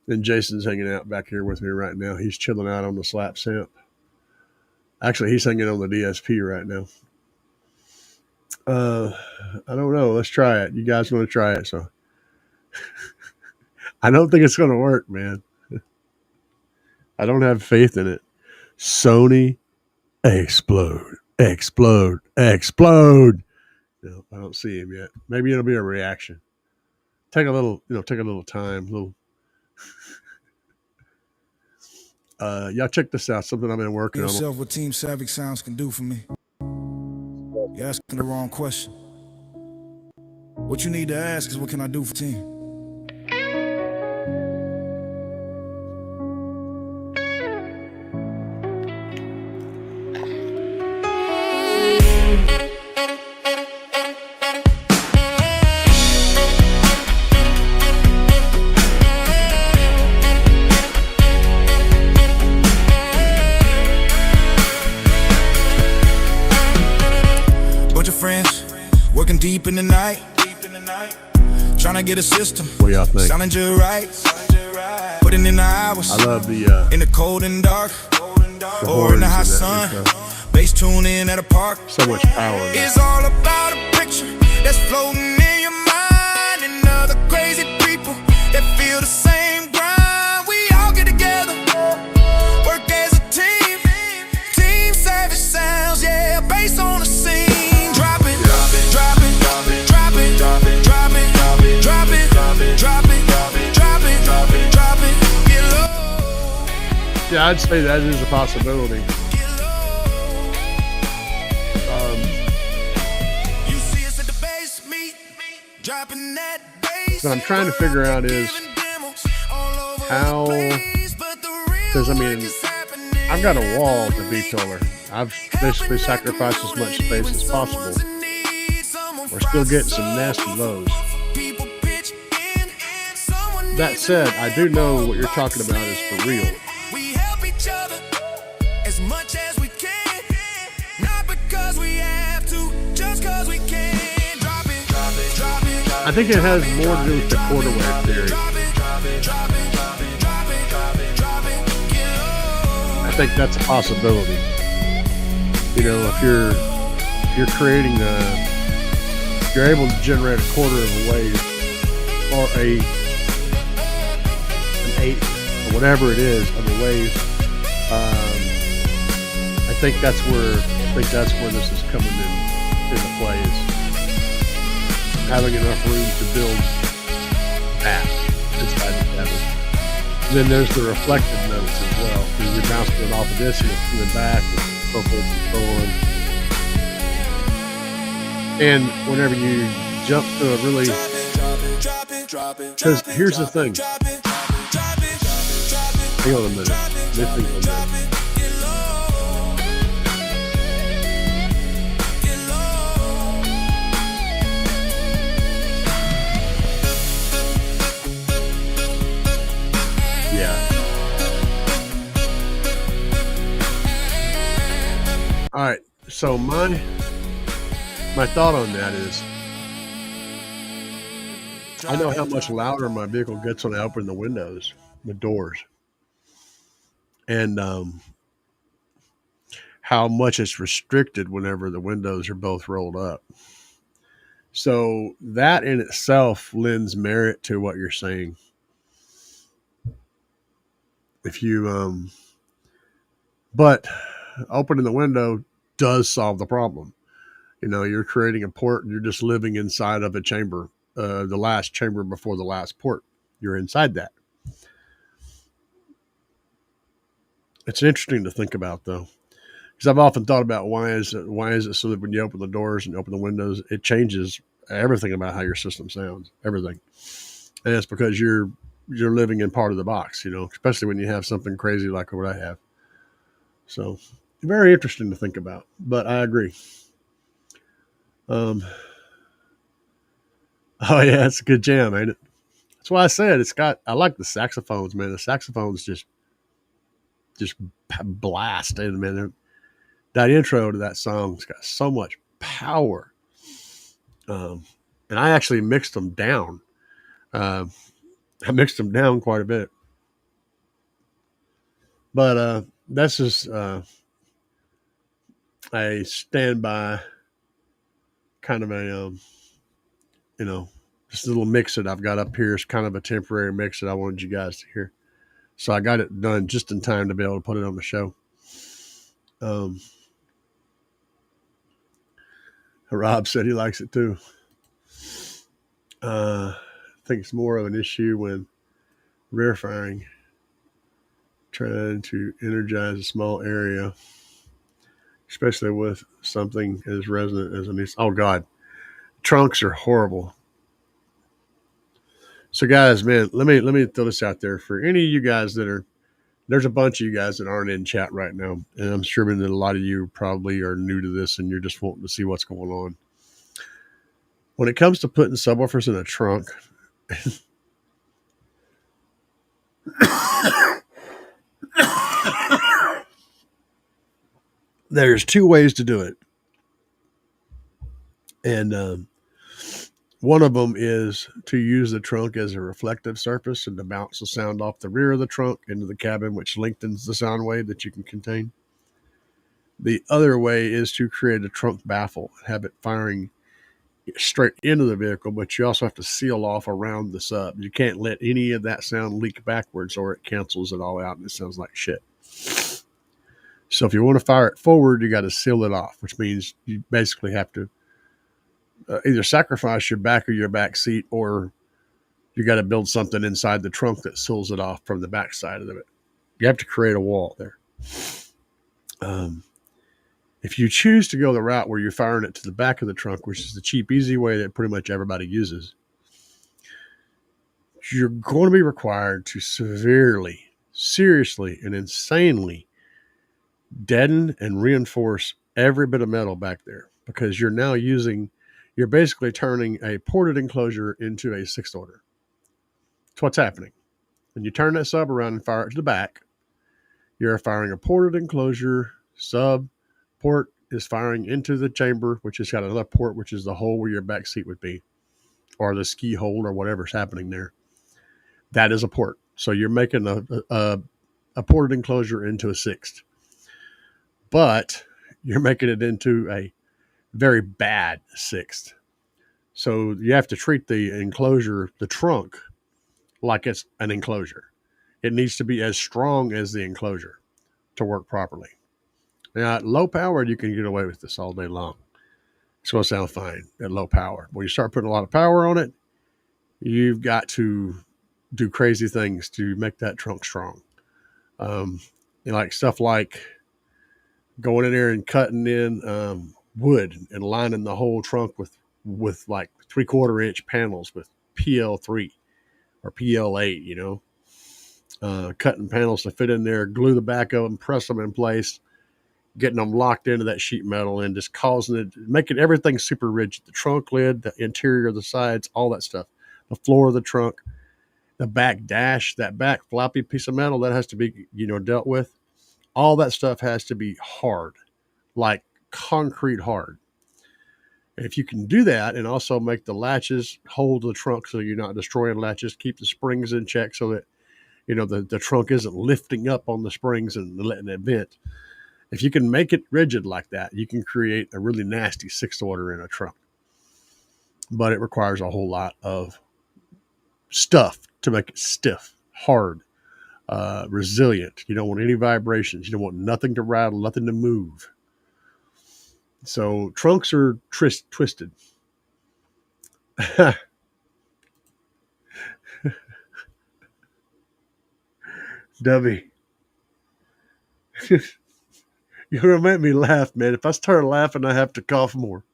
And Jason's hanging out back here with me right now. He's chilling out on the slap simp. Actually, he's hanging on the DSP right now. I don't know. Let's try it. You guys want to try it? So I don't think it's going to work, man. I don't have faith in it. Sony Explode. No, I don't see him yet. Maybe it'll be a reaction. Take a little time. Y'all check this out. Something I've been working on. Yourself what Team Savage Sounds can do for me. You're asking the wrong question. What you need to ask is what can I do for Team? Deep in the night, trying to get a system. What do y'all think? Sounding just right. Putting in the hours. I love the in the cold and dark, or in the hot sun. Bass tune in at a park. So much power. It's all about a picture that's floating in your mind, and other crazy people that feel the same grind. We all get together, work as a team. Team Savage Sounds, yeah, bass on the scene. Yeah, I'd say that is a possibility. What I'm trying to figure out is how, because I've got a wall to V-pillar. I've basically sacrificed as much space as possible. We're still getting some nasty lows. that said, I do know what you're talking about is for real. We help each other as much as we can. Not because we have to, just because we can. Drop it, drop it, drop it. I think it has more to do with the quarter wave theory. I think that's a possibility. You know, if you're creating you're able to generate a quarter of a wave or an eighth or whatever it is of a wave. I think that's where this is coming into play, is having enough room to build that inside the cabin. And then there's the reflected notes as well. You're bouncing it off of this and it's coming back and so forth and so on. And whenever you jump to a really, because here's the thing. Hang on a minute. Yeah. All right. So my thought on that is, I know how much louder my vehicle gets when I open the windows, the doors, and how much it's restricted whenever the windows are both rolled up. So that in itself lends merit to what you're saying. If you, but opening the window does solve the problem. You know, you're creating a port and you're just living inside of a chamber, the last chamber before the last port. You're inside that. It's interesting to think about, though, because I've often thought about why is it so that when you open the doors and open the windows, it changes everything about how your system sounds, everything. And it's because you're living in part of the box, you know, especially when you have something crazy like what I have. So very interesting to think about, but I agree. Oh yeah, it's a good jam, ain't it? That's why I said I like the saxophones, man. The saxophones just blast, and man, that intro to that song's got so much power. And I actually mixed them down. I mixed them down quite a bit, but that's just a standby kind of a you know, this little mix that I've got up here is kind of a temporary mix that I wanted you guys to hear. So I got it done just in time to be able to put it on the show. Rob said he likes it too. I think it's more of an issue when rear firing, trying to energize a small area, especially with something as resonant as a Nissan. Oh God, trunks are horrible. So guys, man, let me throw this out there for any of you guys there's a bunch of you guys that aren't in chat right now, and I'm sure that a lot of you probably are new to this and you're just wanting to see what's going on. When it comes to putting subwoofers in a trunk, there's two ways to do it. And one of them is to use the trunk as a reflective surface and to bounce the sound off the rear of the trunk into the cabin, which lengthens the sound wave that you can contain. The other way is to create a trunk baffle and have it firing straight into the vehicle, but you also have to seal off around the sub. You can't let any of that sound leak backwards or it cancels it all out and it sounds like shit. So if you want to fire it forward, you got to seal it off, which means you basically have to either sacrifice your back or your back seat, or you got to build something inside the trunk that seals it off from the back side of it. You have to create a wall there. If you choose to go the route where you're firing it to the back of the trunk, which is the cheap, easy way that pretty much everybody uses, you're going to be required to severely, seriously, and insanely deaden and reinforce every bit of metal back there, because you're basically turning a ported enclosure into a sixth order So what's happening? When you turn that sub around and fire it to the back, you're firing a ported enclosure. Sub port is firing into the chamber, which has got another port, which is the hole where your back seat would be, or the ski hole, or whatever's happening there. That is a port. So you're making a ported enclosure into a sixth, but you're making it into a very bad sixth. So you have to treat the enclosure, the trunk, like it's an enclosure. It needs to be as strong as the enclosure to work properly. Now, at low power, you can get away with this all day long. It's going to sound fine at low power. When you start putting a lot of power on it, you've got to do crazy things to make that trunk strong. Like stuff like going in there and cutting in wood and lining the whole trunk with like 3/4 inch panels with PL3 or PL8, cutting panels to fit in there, glue the back of them, press them in place, getting them locked into that sheet metal and just causing it, making everything super rigid. The trunk lid, the interior, the sides, all that stuff, the floor of the trunk, the back dash, that back floppy piece of metal that has to be, dealt with. All that stuff has to be hard, like concrete hard. And if you can do that and also make the latches hold the trunk so you're not destroying latches, keep the springs in check so that, the trunk isn't lifting up on the springs and letting it vent. If you can make it rigid like that, you can create a really nasty sixth order in a trunk. But it requires a whole lot of stuff to make it stiff, hard, resilient. You don't want any vibrations. You don't want nothing to rattle, nothing to move. So trunks are twisted. Dubby. You're going to make me laugh, man. If I start laughing, I have to cough more.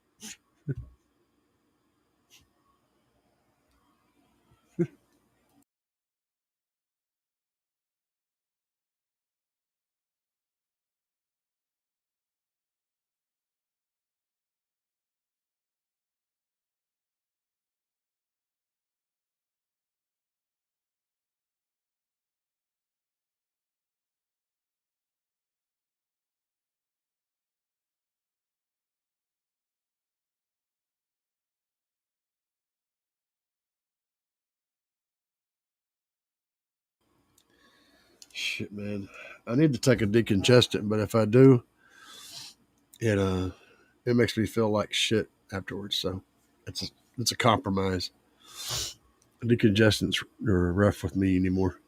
Shit, man. I need to take a decongestant, but if I do, it makes me feel like shit afterwards. So it's a compromise. Decongestants are rough with me anymore.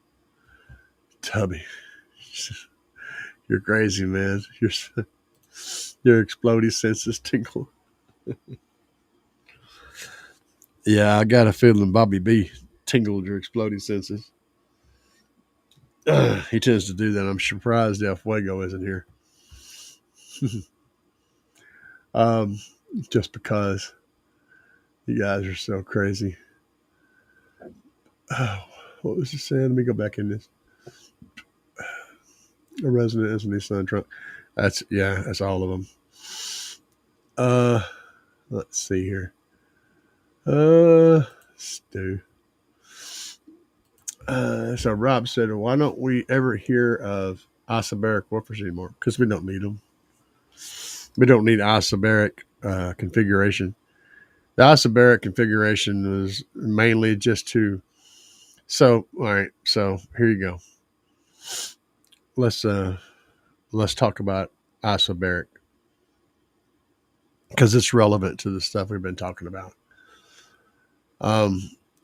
Tubby, you're crazy, man. Your exploding senses tingle. Yeah, I got a feeling Bobby B tingled your exploding senses. He tends to do that. I'm surprised El Fuego isn't here. Just because you guys are so crazy. Oh, what was he saying? Let me go back in this. A resident is a Nissan truck. That's all of them. Let's see here. Stu. So Rob said, why don't we ever hear of isobaric woofers anymore? Because we don't need them. We don't need isobaric configuration. The isobaric configuration is mainly just to. So all right. So here you go. Let's talk about isobaric because it's relevant to the stuff we've been talking about.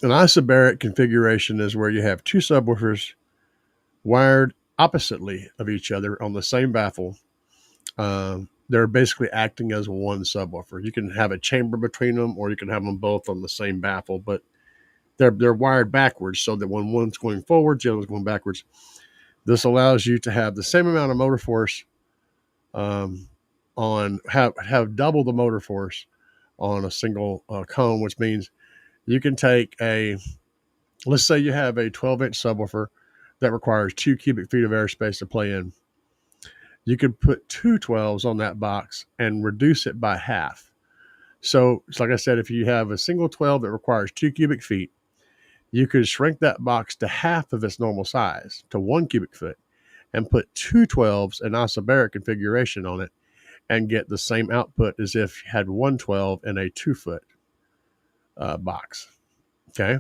An isobaric configuration is where you have two subwoofers wired oppositely of each other on the same baffle. They're basically acting as one subwoofer. You can have a chamber between them, or you can have them both on the same baffle, but they're wired backwards so that when one's going forwards, the other's going backwards. This allows you to have the same amount of motor force have double the motor force on a single cone, which means you can take let's say you have a 12-inch subwoofer that requires 2 cubic feet of airspace to play in. You could put two 12s on that box and reduce it by half. So it's like I said, if you have a single 12 that requires 2 cubic feet, you could shrink that box to half of its normal size, to 1 cubic foot, and put two 12s in isobaric configuration on it and get the same output as if you had 112 in a 2-foot box. Okay.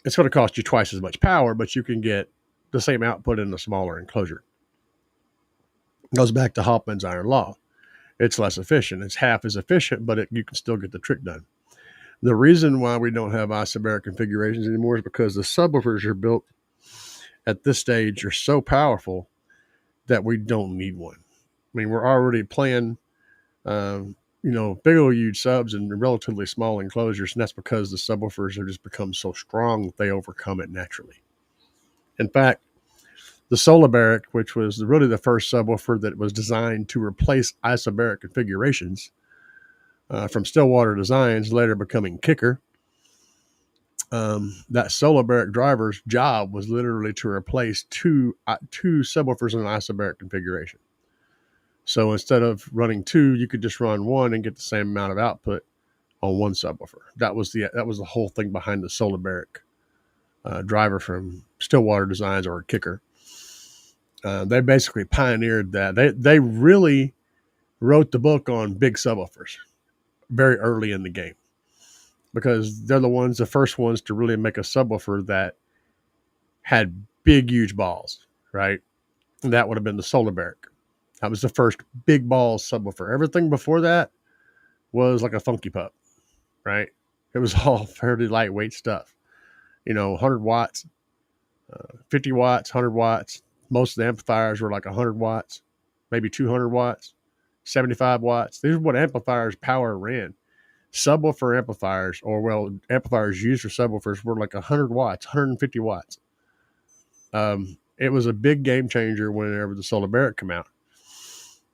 It's going to cost you twice as much power, but you can get the same output in a smaller enclosure. It goes back to Hoffman's iron law. It's less efficient. It's half as efficient, but you can still get the trick done. The reason why we don't have isobaric configurations anymore is because the subwoofers are built at this stage are so powerful that we don't need one. I mean, we're already playing, big old huge subs in relatively small enclosures, and that's because the subwoofers have just become so strong that they overcome it naturally. In fact, the Solabaric, which was really the first subwoofer that was designed to replace isobaric configurations from Stillwater Designs, later becoming Kicker, that Solabaric driver's job was literally to replace two subwoofers in an isobaric configuration. So instead of running two, you could just run one and get the same amount of output on one subwoofer. That was the whole thing behind the Solabaric driver from Stillwater Designs, or Kicker. They basically pioneered that. They really wrote the book on big subwoofers very early in the game, because they're the first ones to really make a subwoofer that had big, huge balls, right? And that would have been the Solabaric. That was the first big balls subwoofer. Everything before that was like a Funky Pup, right? It was all fairly lightweight stuff. 100 watts, 50 watts, 100 watts. Most of the amplifiers were like 100 watts, maybe 200 watts, 75 watts. These are what amplifiers power ran. Subwoofer amplifiers, amplifiers used for subwoofers, were like 100 watts, 150 watts. It was a big game changer whenever the Solabaric came out.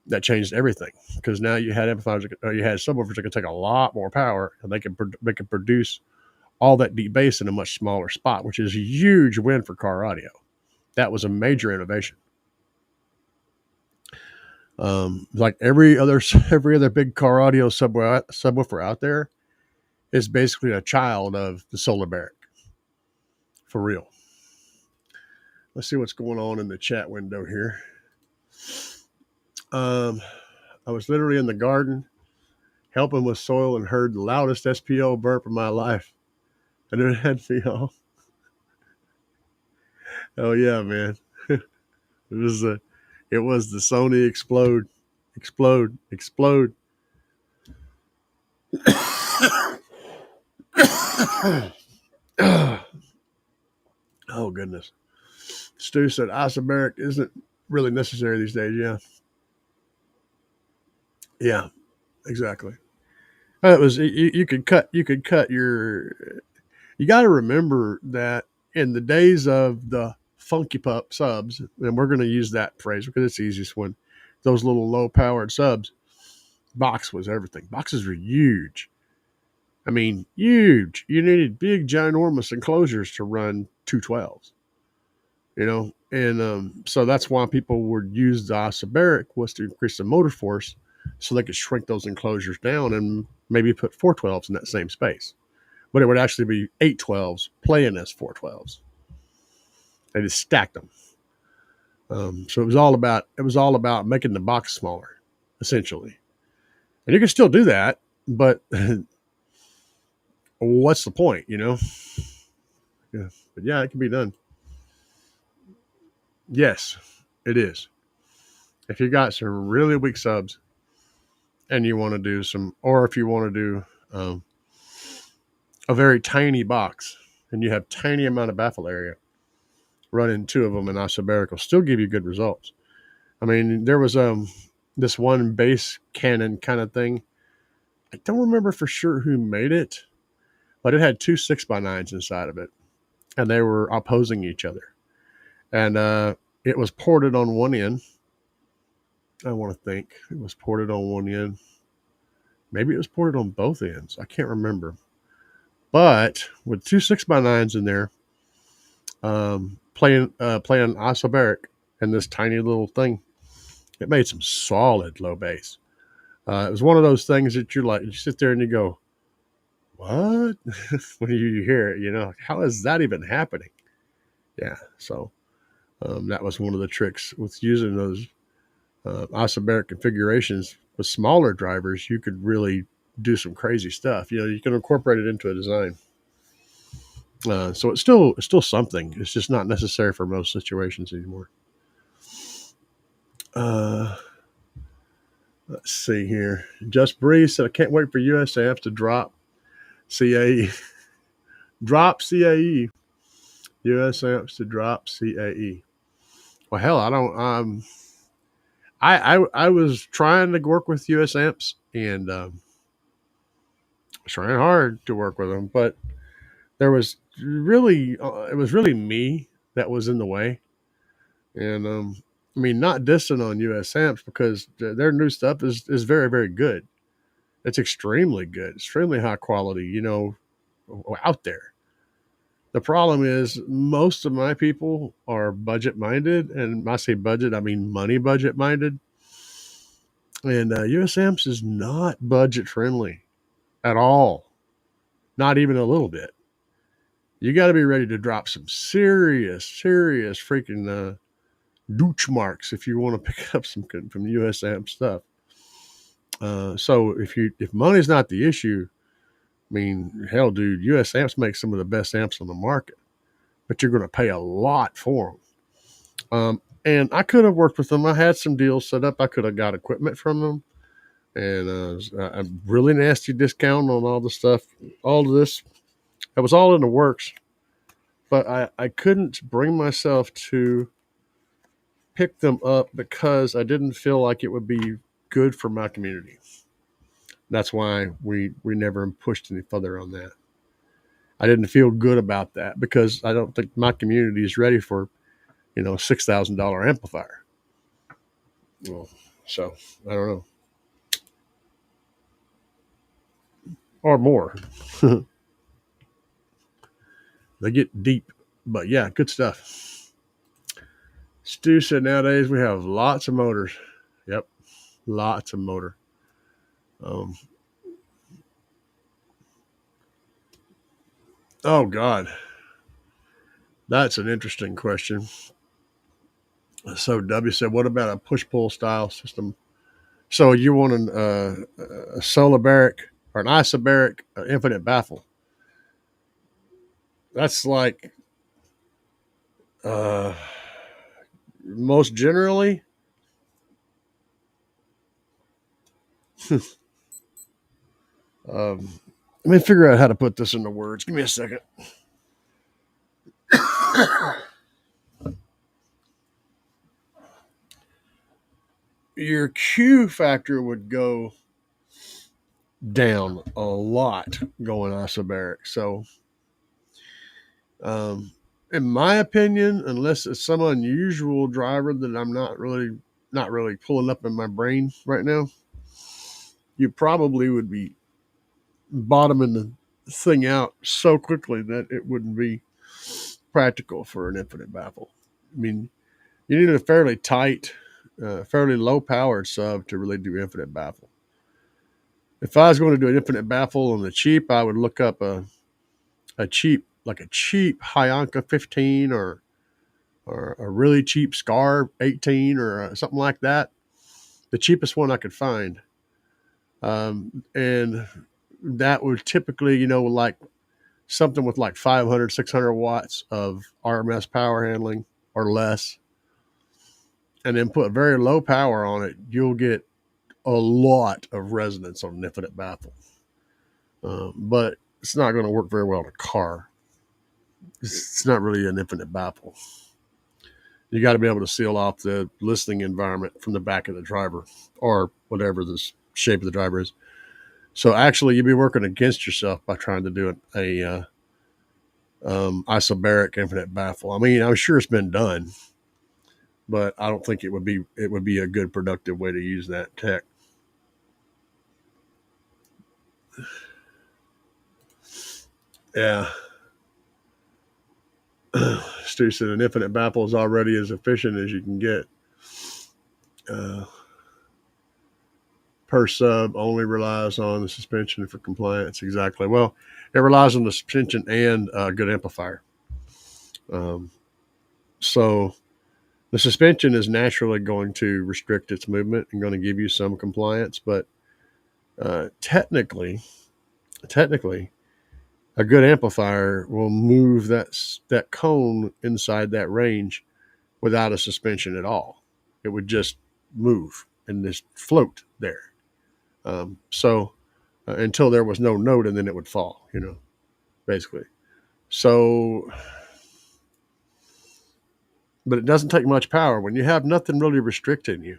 That changed everything, because now you had amplifiers, you had subwoofers that could take a lot more power, and they could produce all that deep bass in a much smaller spot, which is a huge win for car audio. That was a major innovation. Like every other big car audio subwoofer out there is basically a child of the Solabaric, for real. Let's see what's going on in the chat window here. I was literally in the garden helping with soil and heard the loudest SPO burp of my life, and it had me all. Oh yeah, man. It was the Sony explode. Oh goodness. Stu said isobaric isn't really necessary these days. Yeah, exactly. It was you could cut your. You got to remember that in the days of the Funky Pup subs, and we're going to use that phrase because it's the easiest one, those little low-powered subs, box was everything. Boxes were huge. I mean, huge. You needed big, ginormous enclosures to run 212s, and so that's why people would use the isobaric, was to increase the motor force so they could shrink those enclosures down and maybe put 412s in that same space. But it would actually be 812s playing as 412s. They just stacked them. So it was all about making the box smaller, essentially. And you can still do that, but what's the point, Yeah. But yeah, it can be done. Yes, it is. If you got some really weak subs and you want to do or if you want to do a very tiny box and you have tiny amount of baffle area, running two of them in isobaric will still give you good results. I mean, there was this one bass cannon kind of thing. I don't remember for sure who made it, but it had two 6x9s inside of it, and they were opposing each other. And it was ported on one end. I want to think it was ported on one end. Maybe it was ported on both ends. I can't remember. But with two 6x9s in there, playing isobaric and this tiny little thing, it made some solid low bass. It was one of those things that you sit there and you go, what? When you hear it, how is that even happening? Yeah. So that was one of the tricks with using those isobaric configurations with smaller drivers. You could really do some crazy stuff. You can incorporate it into a design. So it's still something. It's just not necessary for most situations anymore. Uh, let's see here. Just Breeze said, I can't wait for USAF to drop CAE. Drop CAE. USAFs to drop CAE. Well, hell, I don't. I was trying to work with US Amps and trying hard to work with them, but there was really it was really me that was in the way. And I mean, not dissing on US Amps because their new stuff is very very good. It's extremely good, extremely high quality. Out there. The problem is most of my people are budget minded, and when I say budget, I mean money budget minded. And US Amps is not budget friendly at all, not even a little bit. You got to be ready to drop some serious, serious freaking douche marks if you want to pick up some from US Amp stuff. So if money's not the issue, I mean, hell, dude, US Amps makes some of the best amps on the market, but you're going to pay a lot for them. And I could have worked with them. I had some deals set up. I could have got equipment from them, and a really nasty discount on all the stuff. All of this, it was all in the works, but I couldn't bring myself to pick them up because I didn't feel like it would be good for my community. That's why we never pushed any further on that. I didn't feel good about that because I don't think my community is ready for $6,000 amplifier. Well, so I don't know, or more. They get deep, but yeah, good stuff. Stu said nowadays we have lots of motors. Yep, lots of motor. Um, oh God, that's an interesting question. So W said, "What about a push-pull style system?" So you want a solibaric or an isobaric infinite baffle? That's like uh, most generally. um, Let me figure out how to put this into words. Give me a second. Your Q factor would go down a lot going isobaric. So, in my opinion, unless it's some unusual driver that I'm not really pulling up in my brain right now, you probably would be bottoming the thing out so quickly that it wouldn't be practical for an infinite baffle. I mean, you need a fairly tight, fairly low powered sub to really do infinite baffle. If I was going to do an infinite baffle on the cheap, I would look up a cheap Hyanka 15 or a really cheap Scar 18 or something like that. The cheapest one I could find. And that would typically, like something with like 500, 600 watts of RMS power handling or less, and then put very low power on it, you'll get a lot of resonance on an infinite baffle. But it's not going to work very well in a car. It's not really an infinite baffle. You got to be able to seal off the listening environment from the back of the driver or whatever the shape of the driver is. So actually, you'd be working against yourself by trying to do a isobaric infinite baffle. I mean, I'm sure it's been done, but I don't think it would be a good productive way to use that tech. Yeah. Stu said an infinite baffle is already as efficient as you can get. Uh, per sub only relies on the suspension for compliance. Exactly. Well, it relies on the suspension and a good amplifier. So the suspension is naturally going to restrict its movement and going to give you some compliance, but technically, a good amplifier will move that cone inside that range without a suspension at all. It would just move and just float there. So until there was no note, and then it would fall, basically. So, but it doesn't take much power when you have nothing really restricting you.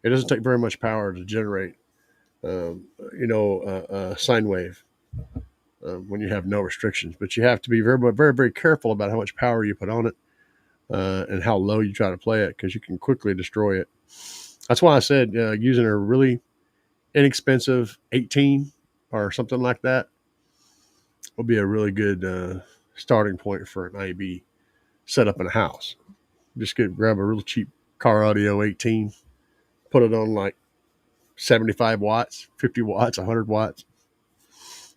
It doesn't take very much power to generate, a sine wave when you have no restrictions. But you have to be very, very, very careful about how much power you put on it and how low you try to play it, because you can quickly destroy it. That's why I said using a really inexpensive 18 or something like that will be a really good starting point for an IB set up in a house. Just grab a real cheap car audio 18, put it on like 75 watts, 50 watts, 100 watts.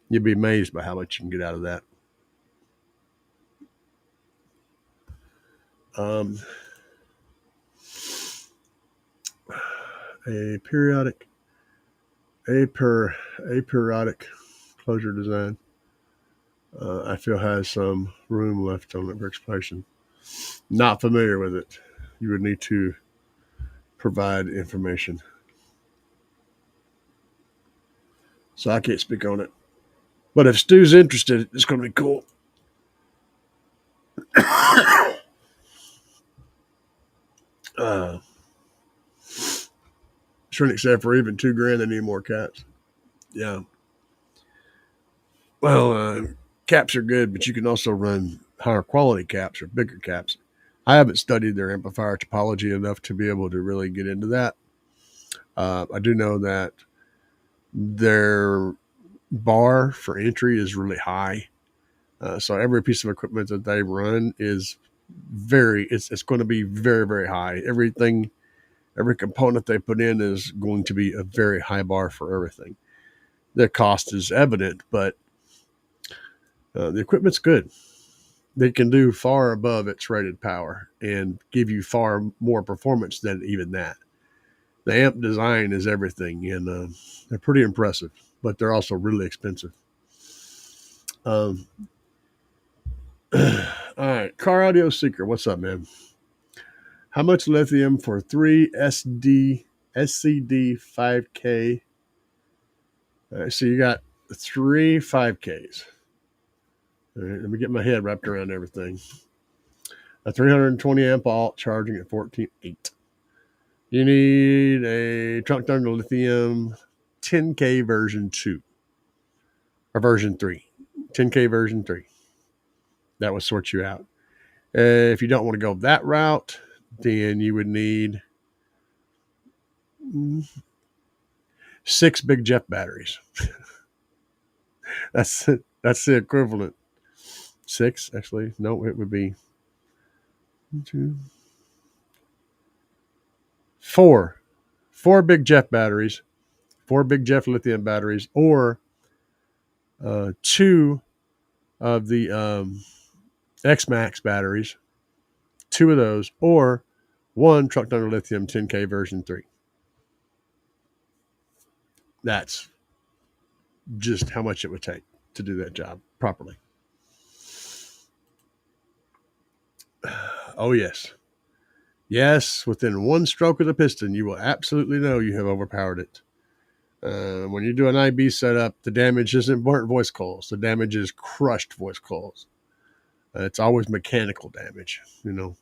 You'd be amazed by how much you can get out of that. A periodic closure design, I feel has some room left on it for explanation. Not familiar with it. You would need to provide information. So I can't speak on it. But if Stu's interested, it's going to be cool. Shouldn't accept for even $2,000. They need more caps. Yeah. Well, caps are good, but you can also run higher quality caps or bigger caps. I haven't studied their amplifier topology enough to be able to really get into that. I do know that their bar for entry is really high. So every piece of equipment that they run is it's going to be very, very high. Every component they put in is going to be a very high bar for everything. The cost is evident, but the equipment's good. They can do far above its rated power and give you far more performance than even that. The amp design is everything, and they're pretty impressive, but they're also really expensive. All right, Car Audio Seeker, what's up, man? How much lithium for 3 SCD 5K? So you got 3 5Ks. All right, let me get my head wrapped around everything. A 320 amp alt charging at 14.8. You need a Trunk Thunder Lithium 10K version 2 or version 3. 10K version 3. That would sort you out. If you don't want to go that route, then you would need 6 Big Jeff batteries. That's the equivalent. 6, actually. No, it would be 2, 4. 4 Big Jeff batteries, 4 Big Jeff lithium batteries, or 2 of the X-Max batteries, 2 of those, or 1 Truck Thunder Lithium 10K version 3. That's just how much it would take to do that job properly. Oh, yes. Yes, within one stroke of the piston, you will absolutely know you have overpowered it. When you do an IB setup, the damage isn't burnt voice coils. The damage is crushed voice coils. It's always mechanical damage, and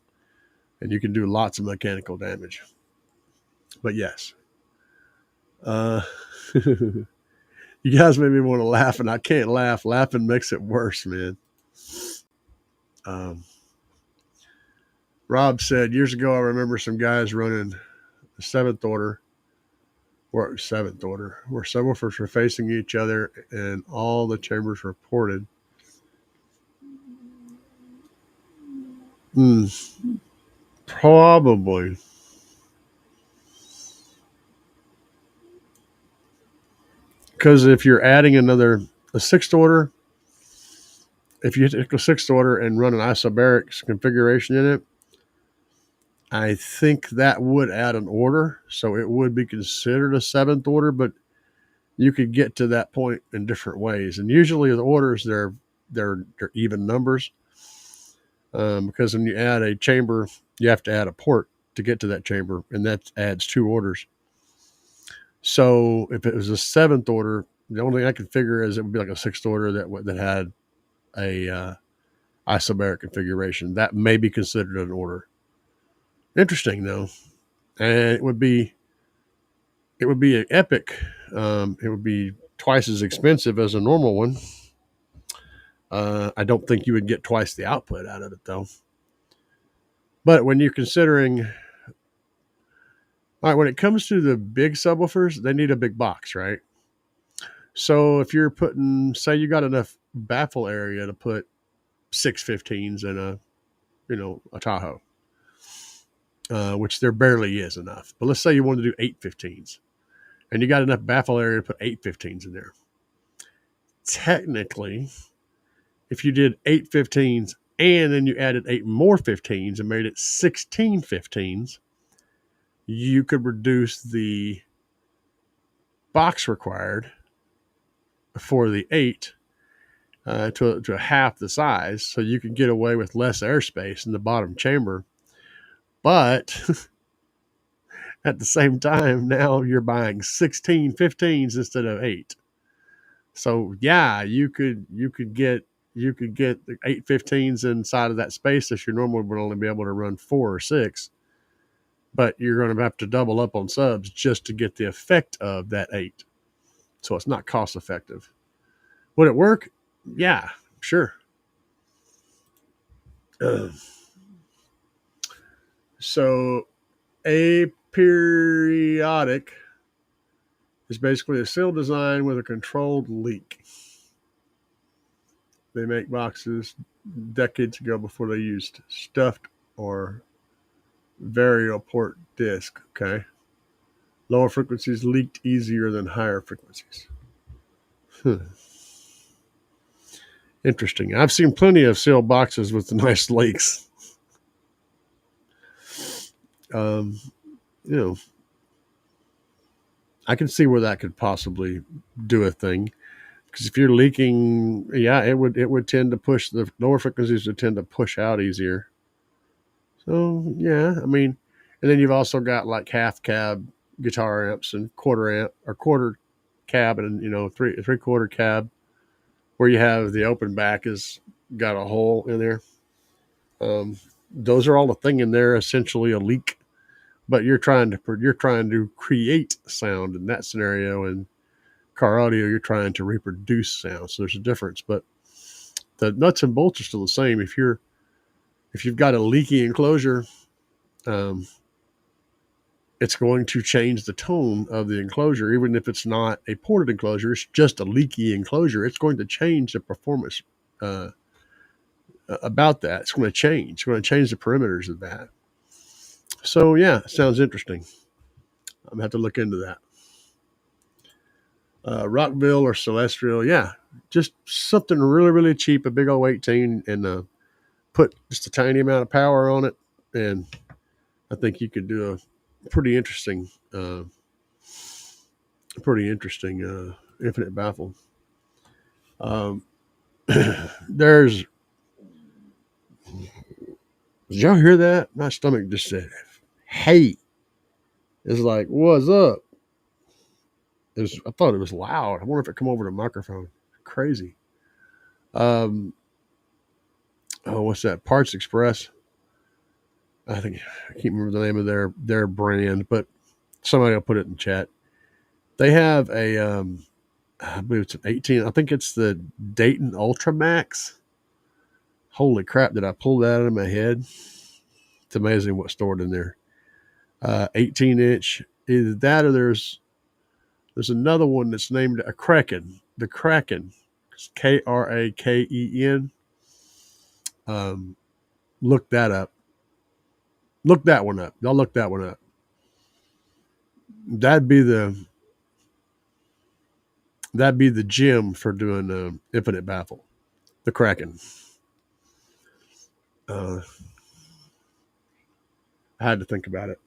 you can do lots of mechanical damage. But yes. You guys made me want to laugh, and I can't laugh. Laughing makes it worse, man. Rob said, years ago, I remember some guys running the seventh order, where subwoofers were facing each other and all the chambers were ported. Probably. Because if you're adding a sixth order, if you take a sixth order and run an isobarics configuration in it, I think that would add an order. So it would be considered a seventh order, but you could get to that point in different ways. And usually the orders, they're even numbers. Because when you add a chamber, you have to add a port to get to that chamber, and that adds 2 orders. So if it was a seventh order, the only thing I could figure is it would be like a sixth order that had a isobaric configuration. That may be considered an order. Interesting though, and it would be an epic. It would be twice as expensive as a normal one. I don't think you would get twice the output out of it though. But when you're considering, all right, when it comes to the big subwoofers, they need a big box, right? So if you're putting, say you got enough baffle area to put 6 15s in a Tahoe, which there barely is enough. But let's say you want to do 8 15s, and you got enough baffle area to put 8 15s in there. Technically, if you did 8 15s and then you added 8 more 15s and made it 16 15s, you could reduce the box required for the 8 to half the size, so you can get away with less airspace in the bottom chamber. But at the same time, now you're buying 16 15s instead of 8. So yeah, you could get the 8 15s inside of that space that you normally would only be able to run 4 or 6. But you're going to have to double up on subs just to get the effect of that 8. So it's not cost effective. Would it work? Yeah, sure. So aperiodic is basically a seal design with a controlled leak. They make boxes decades ago before they used stuffed or varioport disc. Okay. Lower frequencies leaked easier than higher frequencies. Interesting. I've seen plenty of sealed boxes with nice leaks. I can see where that could possibly do a thing. Because if you're leaking, yeah, it would tend to push, the lower frequencies would tend to push out easier. So yeah, I mean, and then you've also got like half cab guitar amps and quarter cab and three-quarter cab, where you have the open back has got a hole in there. Those are all the thing in there, essentially a leak, but you're trying to create sound in that scenario. And car audio, you're trying to reproduce sound, so there's a difference. But the nuts and bolts are still the same. If you've got a leaky enclosure, it's going to change the tone of the enclosure. Even if it's not a ported enclosure, it's just a leaky enclosure, it's going to change the performance about that. It's going to change the perimeters of that. So yeah, sounds interesting. I'm gonna have to look into that. Rockville or Celestial, yeah, just something really, really cheap, a big old 18, and put just a tiny amount of power on it, and I think you could do a pretty interesting infinite baffle. Did y'all hear that? My stomach just said, "Hey!" It's like, "What's up?" I thought it was loud. I wonder if it come over the microphone. Crazy. What's that? Parts Express. I can't remember the name of their brand, but somebody will put it in chat. They have a, I believe it's an 18. I think it's the Dayton Ultramax. Holy crap! Did I pull that out of my head? It's amazing what's stored in there. 18-inch. Either that or there's another one that's named a Kraken. The Kraken. It's Kraken. Look that up. Look that one up. Y'all look that one up. That'd be the That'd be the gym for doing infinite baffle, the Kraken. I had to think about it.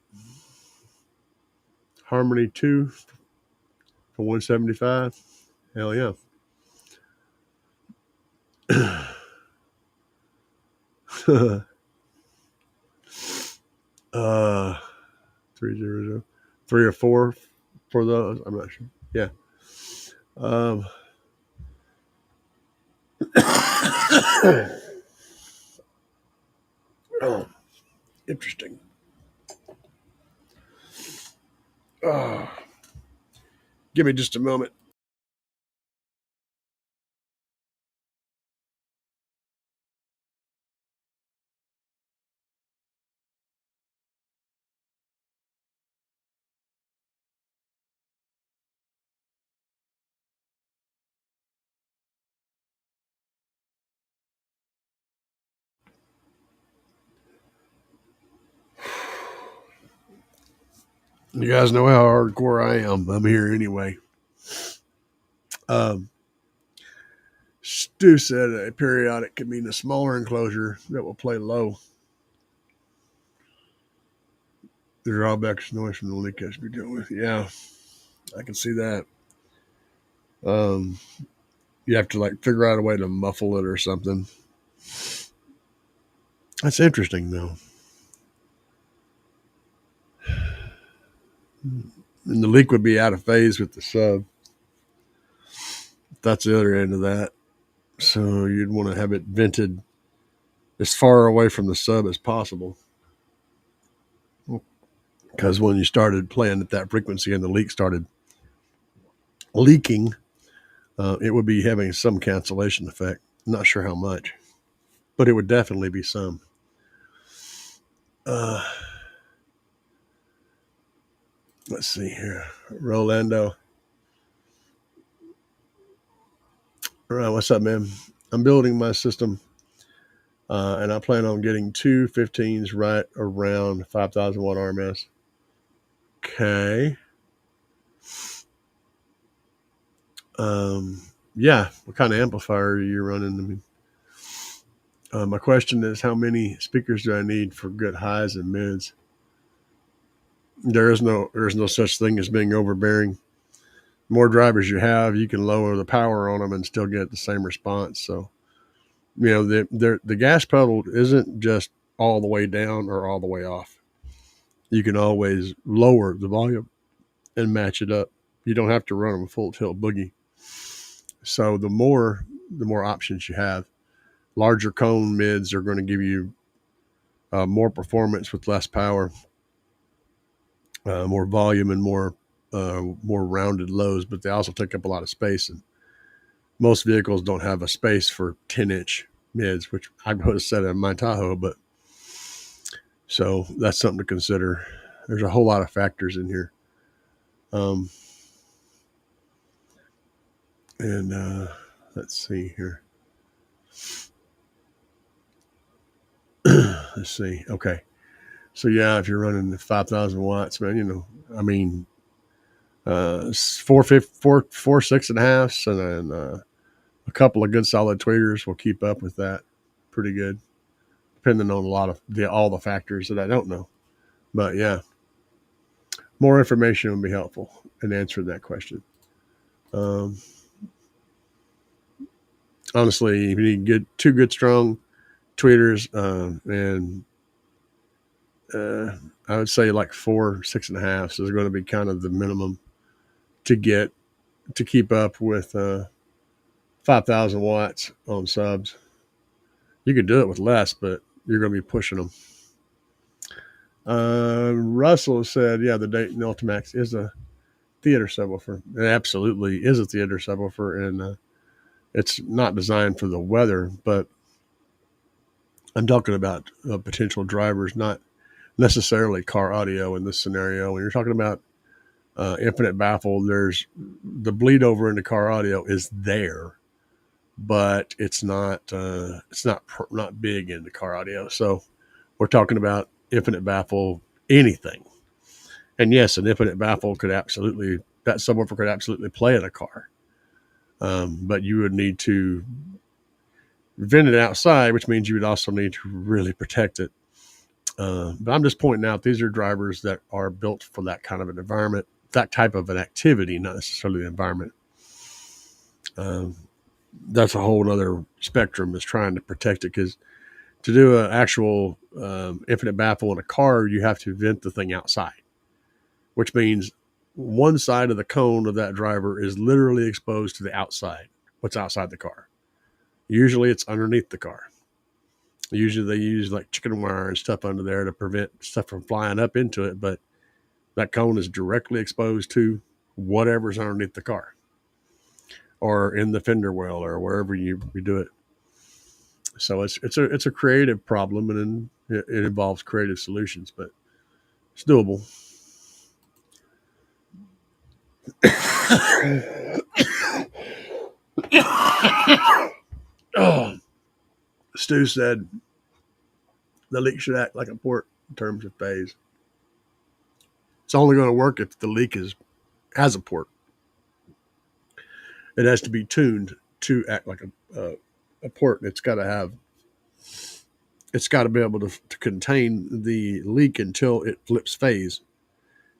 Harmony 2 for 175. Hell yeah. 300, 3 or 4 for those. I'm not sure. Yeah. Oh, interesting. Give me just a moment. You guys know how hardcore I am. I'm here anyway. Stu said a periodic can mean a smaller enclosure that will play low. The drawbacks noise from the leak has to be dealt with. Yeah, I can see that. You have to like figure out a way to muffle it or something. That's interesting though. And the leak would be out of phase with the sub. That's the other end of that. So you'd want to have it vented as far away from the sub as possible. Because when you started playing at that frequency and the leak started leaking, it would be having some cancellation effect. Not sure how much, but it would definitely be some. Let's see here. Rolando. All right, what's up, man? I'm building my system, and I plan on getting 2 15s right around 5,000 watt RMS. Okay. Yeah, what kind of amplifier are you running? My question is, how many speakers do I need for good highs and mids? There is no such thing as being overbearing. The more drivers you have, you can lower the power on them and still get the same response. So, you know, the gas pedal isn't just all the way down or all the way off. You can always lower the volume and match it up. You don't have to run them full tilt boogie. So the more options you have, larger cone mids are going to give you more performance with less power, more volume, and more rounded lows. But they also take up a lot of space, and most vehicles don't have a space for 10-inch mids, which I would have said in my Tahoe. But so that's something to consider. There's a whole lot of factors in here. And let's see here. Let's see. Okay. So yeah, if you're running the 5,000 watts, man, you know, I mean, 4 6.5s, and then a couple of good solid tweeters will keep up with that pretty good, depending on a lot of all the factors that I don't know. But yeah, more information would be helpful in answering that question. Honestly, if you need two good strong tweeters, and I would say like 4 6.5s is going to be kind of the minimum to keep up with 5,000 watts on subs. You could do it with less, but you're going to be pushing them. Russell said, yeah, the Dayton Ultimax is a theater subwoofer. It absolutely is a theater subwoofer, and it's not designed for the weather, but I'm talking about potential drivers, not necessarily car audio in this scenario. When you're talking about infinite baffle, there's the bleed over into car audio is there, but it's not big into car audio. So we're talking about infinite baffle anything. And yes, an infinite baffle that subwoofer could absolutely play in a car. But you would need to vent it outside, which means you would also need to really protect it. But I'm just pointing out these are drivers that are built for that kind of an environment, that type of an activity, not necessarily the environment. That's a whole other spectrum, is trying to protect it, because to do an actual infinite baffle in a car, you have to vent the thing outside, which means one side of the cone of that driver is literally exposed to the outside, what's outside the car. Usually it's underneath the car. Usually they use like chicken wire and stuff under there to prevent stuff from flying up into it, but that cone is directly exposed to whatever's underneath the car or in the fender well or wherever you do it. So it's a creative problem, and it involves creative solutions, but it's doable. Oh, Stu said the leak should act like a port in terms of phase. It's only going to work if the leak has a port. It has to be tuned to act like a port. It's got to be able to contain the leak until it flips phase,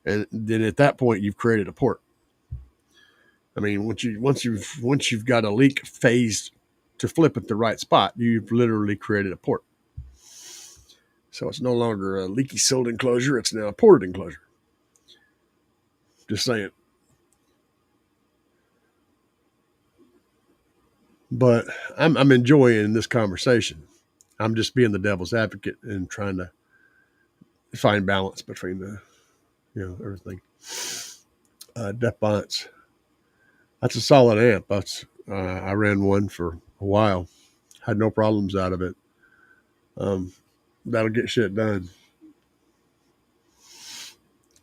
and then at that point you've created a port. I mean, once you've got a leak phase to flip at the right spot, you've literally created a port. So it's no longer a leaky sealed enclosure; it's now a ported enclosure. Just saying. But I'm enjoying this conversation. I'm just being the devil's advocate and trying to find balance between everything. Defiance. That's a solid amp. I ran one for a while. Had no problems out of it. That'll get shit done.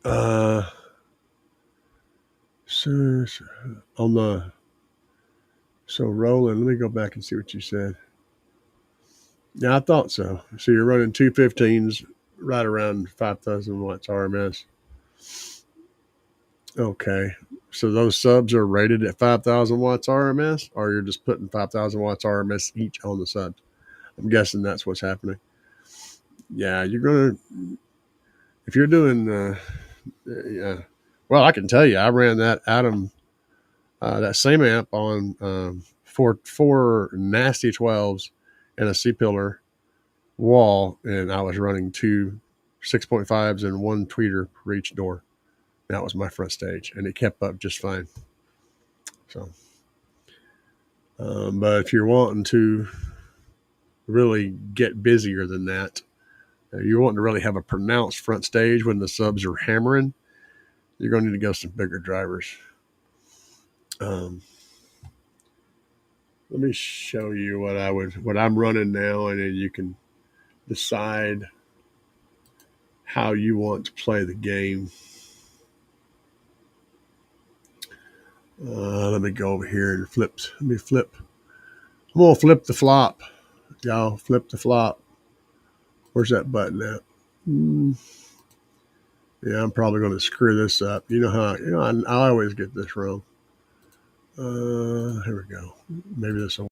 So on the Roland, let me go back and see what you said. Yeah, I thought so. So you're running 215s right around 5,000 watts RMS. Okay. So those subs are rated at 5,000 watts RMS, or you're just putting 5,000 watts RMS each on the subs? I'm guessing that's what's happening. Yeah, if you're doing, yeah. Well, I can tell you, I ran that Atom, that same amp on four nasty 12s and a C-pillar wall, and I was running two 6.5s and one tweeter for each door. That was my front stage, and it kept up just fine. So, but if you're wanting to really get busier than that, you're wanting to really have a pronounced front stage when the subs are hammering, you're going to need to go some bigger drivers. Let me show you what I'm running now, and then you can decide how you want to play the game. Let me go over here and flip. Let me flip. I'm gonna flip the flop, y'all. Flip the flop. Where's that button at? Yeah, I'm probably going to screw this up. You know how I always get this wrong. Here we go. Maybe this will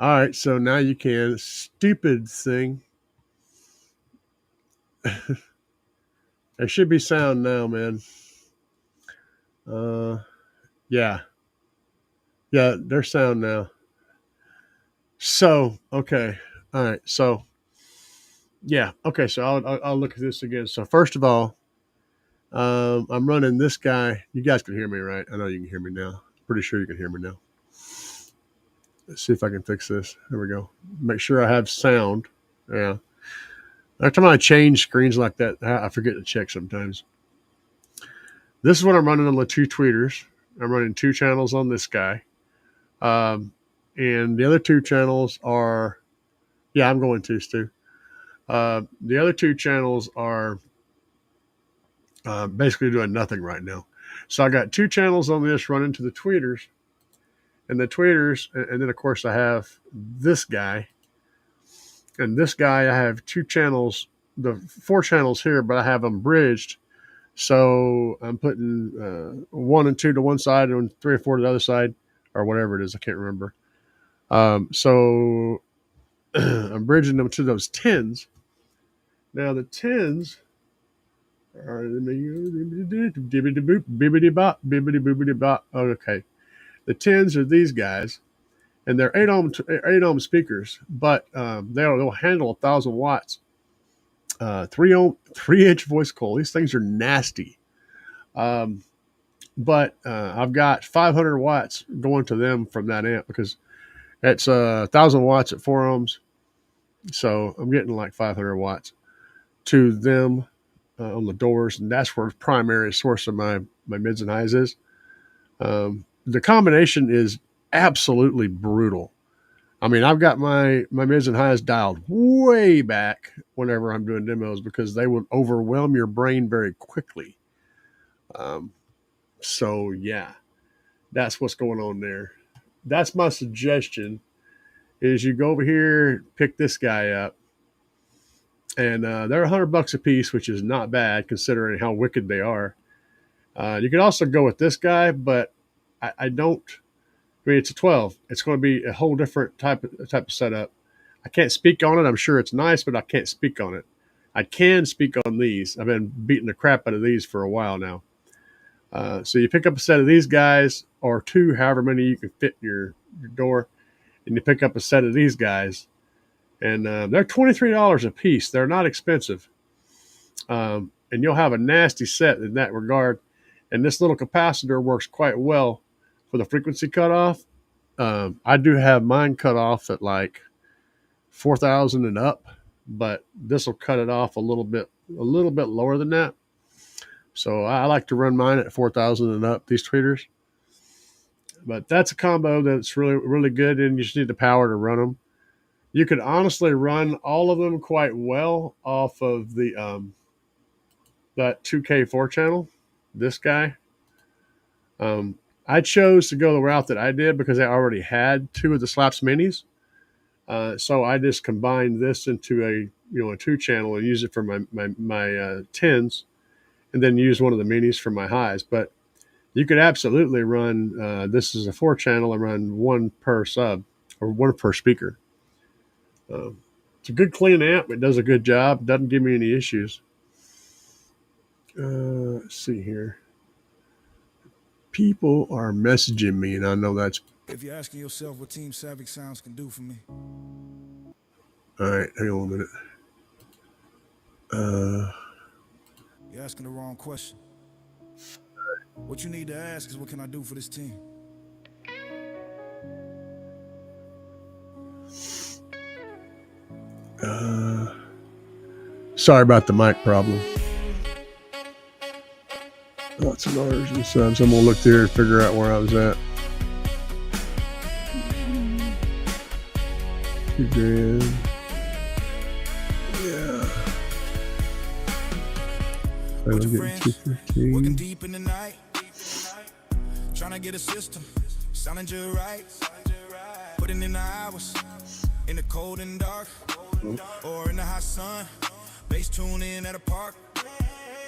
All right, so now you can. Stupid thing. There should be sound now, man. Yeah. Yeah, there's sound now. So, okay. All right. So, yeah. Okay, so I'll look at this again. So, first of all, I'm running this guy. You guys can hear me, right? I know you can hear me now. Pretty sure you can hear me now. Let's see if I can fix this. There we go. Make sure I have sound. Yeah. Every time I change screens like that, I forget to check sometimes. This is what I'm running on the two tweeters. I'm running 2 channels on this guy. And the other 2 channels are, yeah, I'm going to, Stu. The other 2 channels are basically doing nothing right now. So I got 2 channels on this running to the tweeters. And the tweeters, and then of course I have this guy. And this guy, I have 2 channels, the 4 channels here, but I have them bridged. So I'm putting 1 and 2 to one side and 3 or 4 to the other side, or whatever it is. I can't remember. So I'm bridging them to those 10s. Now the 10s are bibbidi bop, bibbidi boobidi bop. Okay. The 10s are these guys, and they're 8 ohm speakers, but they'll handle 1,000 watts. 3-inch voice coil. These things are nasty. But I've got 500 watts going to them from that amp because it's 1,000 watts at 4 ohms. So I'm getting like 500 watts to them on the doors, and that's where the primary source of my mids and highs is. The combination is absolutely brutal. I mean, I've got my mids and highs dialed way back whenever I'm doing demos because they would overwhelm your brain very quickly. So yeah, that's what's going on there. That's my suggestion is you go over here, pick this guy up, and they're $100 a piece, which is not bad considering how wicked they are. You could also go with this guy, but I don't. I mean, it's a 12. It's going to be a whole different type of setup. I can't speak on it. I'm sure it's nice, but I can't speak on it. I can speak on these. I've been beating the crap out of these for a while now. So you pick up a set of these guys, or 2, however many you can fit in your door, and you pick up a set of these guys, and they're $23 a piece. They're not expensive, and you'll have a nasty set in that regard. And this little capacitor works quite well for the frequency cutoff. I do have mine cut off at like 4,000 and up, but this will cut it off a little bit lower than that. So I like to run mine at 4,000 and up, these tweeters. But that's a combo that's really, really good, and you just need the power to run them. You could honestly run all of them quite well off of the that 2K4 channel, this guy. I chose to go the route that I did because I already had 2 of the Slaps minis. So I just combined this into a 2 channel and use it for my 10s, and then use one of the minis for my highs. But you could absolutely run this is a 4 channel and run 1 per sub or 1 per speaker. It's a good clean amp. It does a good job. Doesn't give me any issues. Let's see here. People are messaging me, and I know that's. If you're asking yourself what Team Savage Sounds can do for me. All right, hang on a minute. You're asking the wrong question. What you need to ask is, what can I do for this team? Sorry about the mic problem. Lots of R's and subs. I'm gonna look there and figure out where I was at. $2,000. Yeah. With your I'm friends, getting working $215. deep in the night, trying to get a system, sounding just right, putting in the hours, in the cold and dark, or in the hot sun, bass tune in at a park.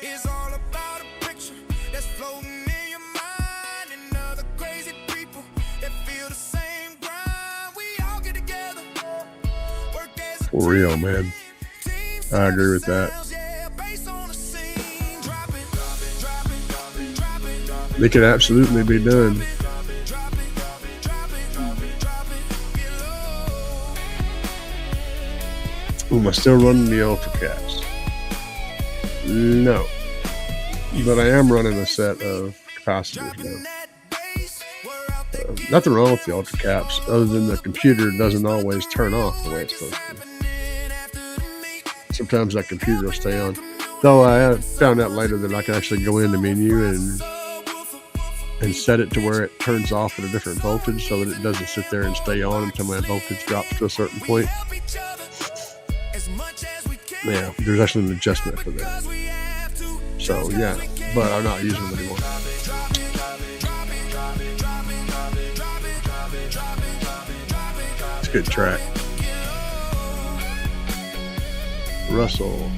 It's all about a picture that's floating in your mind, and other crazy people that feel the same grind. We all get together. For real, man. I agree with that. It could absolutely be done. Am I still running the Ultra Caps? No. But I am running a set of capacitors now. Nothing wrong with the Ultra Caps, other than the computer doesn't always turn off the way it's supposed to. Sometimes that computer will stay on. Though I found out later that I can actually go in the menu and set it to where it turns off at a different voltage so that it doesn't sit there and stay on until my voltage drops to a certain point. Yeah, there's actually an adjustment for that. So yeah, but I'm not using them anymore. It's a good track. Russell.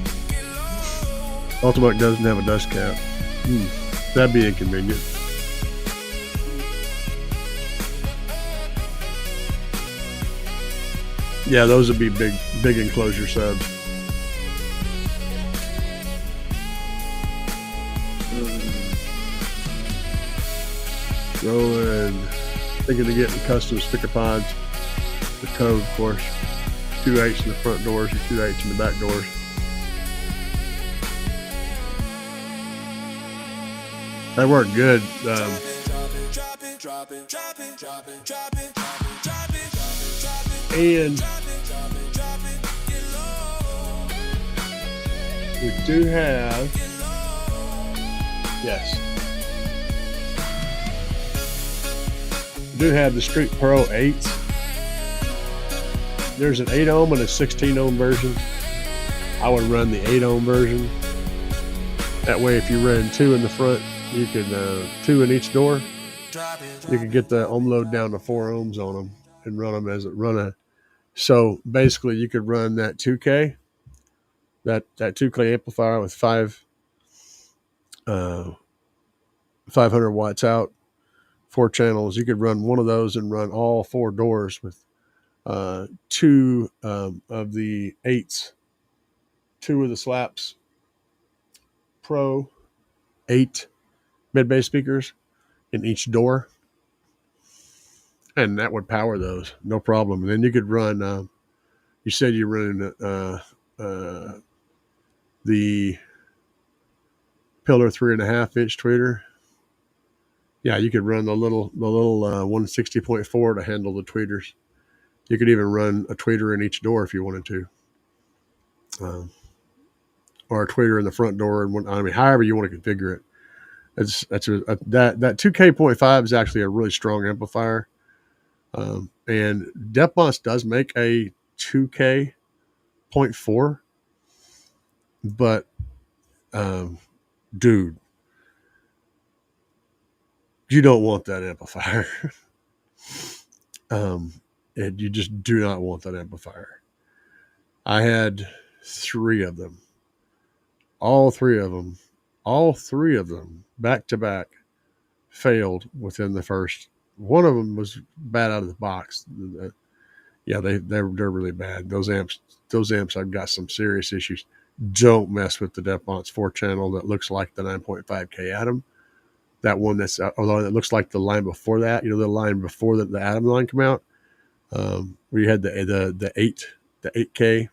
Ultimate doesn't have a dust cap. That'd be inconvenient. Yeah, those would be big enclosure subs. Rolling. Thinking of getting custom sticker pods. The code, of course. 2/8 in the front doors and 2/8 in the back doors. That worked good. And we do have, yes, we do have the Street Pro 8s. There's an 8 ohm and a 16 ohm version. I would run the 8 ohm version. That way, if you ran 2 in the front, you could 2 in each door. You could get the ohm load down to 4 ohms on them and run them as a. So basically, you could run that 2K, that 2K amplifier with 500 watts out, 4 channels. You could run one of those and run all 4 doors with 2 of the 8s, 2 of the Slaps Pro 8 mid-bass speakers in each door, and that would power those, no problem. And then you could run, you said you run the Pillar 3.5-inch tweeter. Yeah, you could run the little 160.4 to handle the tweeters. You could even run a tweeter in each door if you wanted to, or a tweeter in the front door, and however you want to configure it. That 2K.5 is actually a really strong amplifier, and Depmons does make a 2K.4, but dude, you don't want that amplifier. You just do not want that amplifier. I had 3 of them. All three of them back to back failed within the first. One of them was bad out of the box. Yeah, they're really bad. Those amps have got some serious issues. Don't mess with the Depmons 4-channel that looks like the 9.5K Atom. That one although it looks like the line before that, the line before the Atom line come out, where you had the 8K,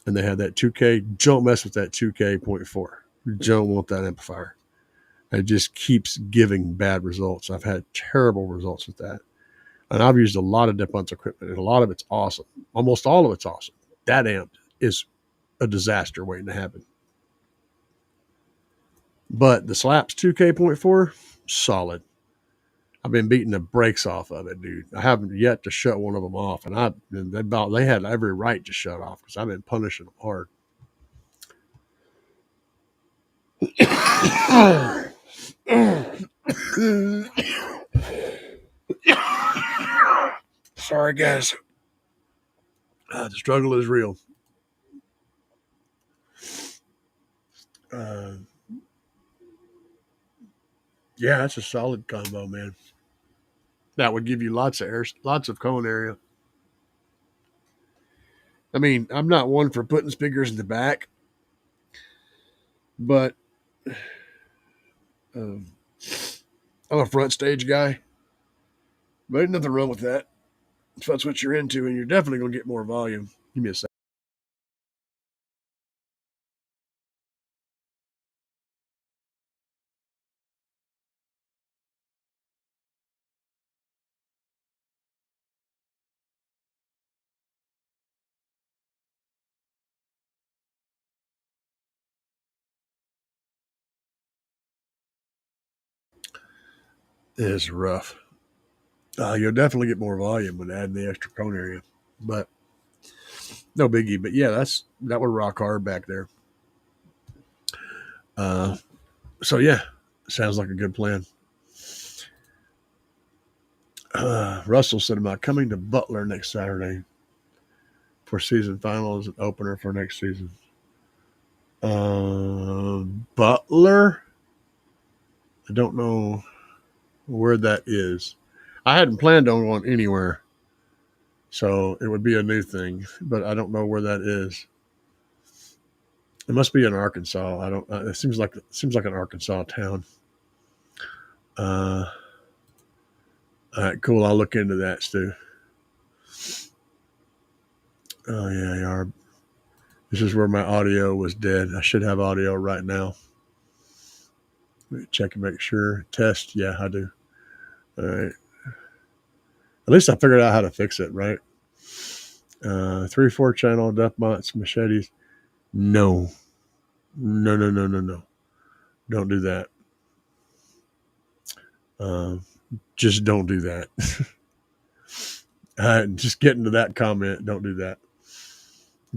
and they had that 2K. Don't mess with that 2K.4. You don't want that amplifier. It just keeps giving bad results. I've had terrible results with that. And I've used a lot of Depmons equipment, and a lot of it's awesome. Almost all of it's awesome. That amp is a disaster waiting to happen. But the Slaps 2K.4, solid. I've been beating the brakes off of it, dude. I haven't yet to shut one of them off, and they had every right to shut off because I've been punishing them hard. Sorry, guys. The struggle is real. Yeah, it's a solid combo, man. That would give you lots of air, lots of cone area. I mean, I'm not one for putting speakers in the back, but um, I'm a front stage guy. But ain't nothing wrong with that. If that's what you're into, and you're definitely going to get more volume. Give me a second. It's rough. You'll definitely get more volume when adding the extra cone area, but no biggie. But yeah, that would rock hard back there. So yeah, sounds like a good plan. Russell said about coming to Butler next Saturday for season finals and opener for next season. Butler? I don't know where that is. I hadn't planned on going anywhere, so it would be a new thing, but I don't know where that is. It must be in Arkansas. I don't. It seems like an Arkansas town. All right, cool. I'll look into that, Stu. Oh yeah, yeah. This is where my audio was dead. I should have audio right now. Let me check and make sure. Test. Yeah, I do. All right. At least I figured out how to fix it, right? 3/4 channel, Duff Mott's, machetes. No. No. Don't do that. Just don't do that. Just getting to that comment. Don't do that.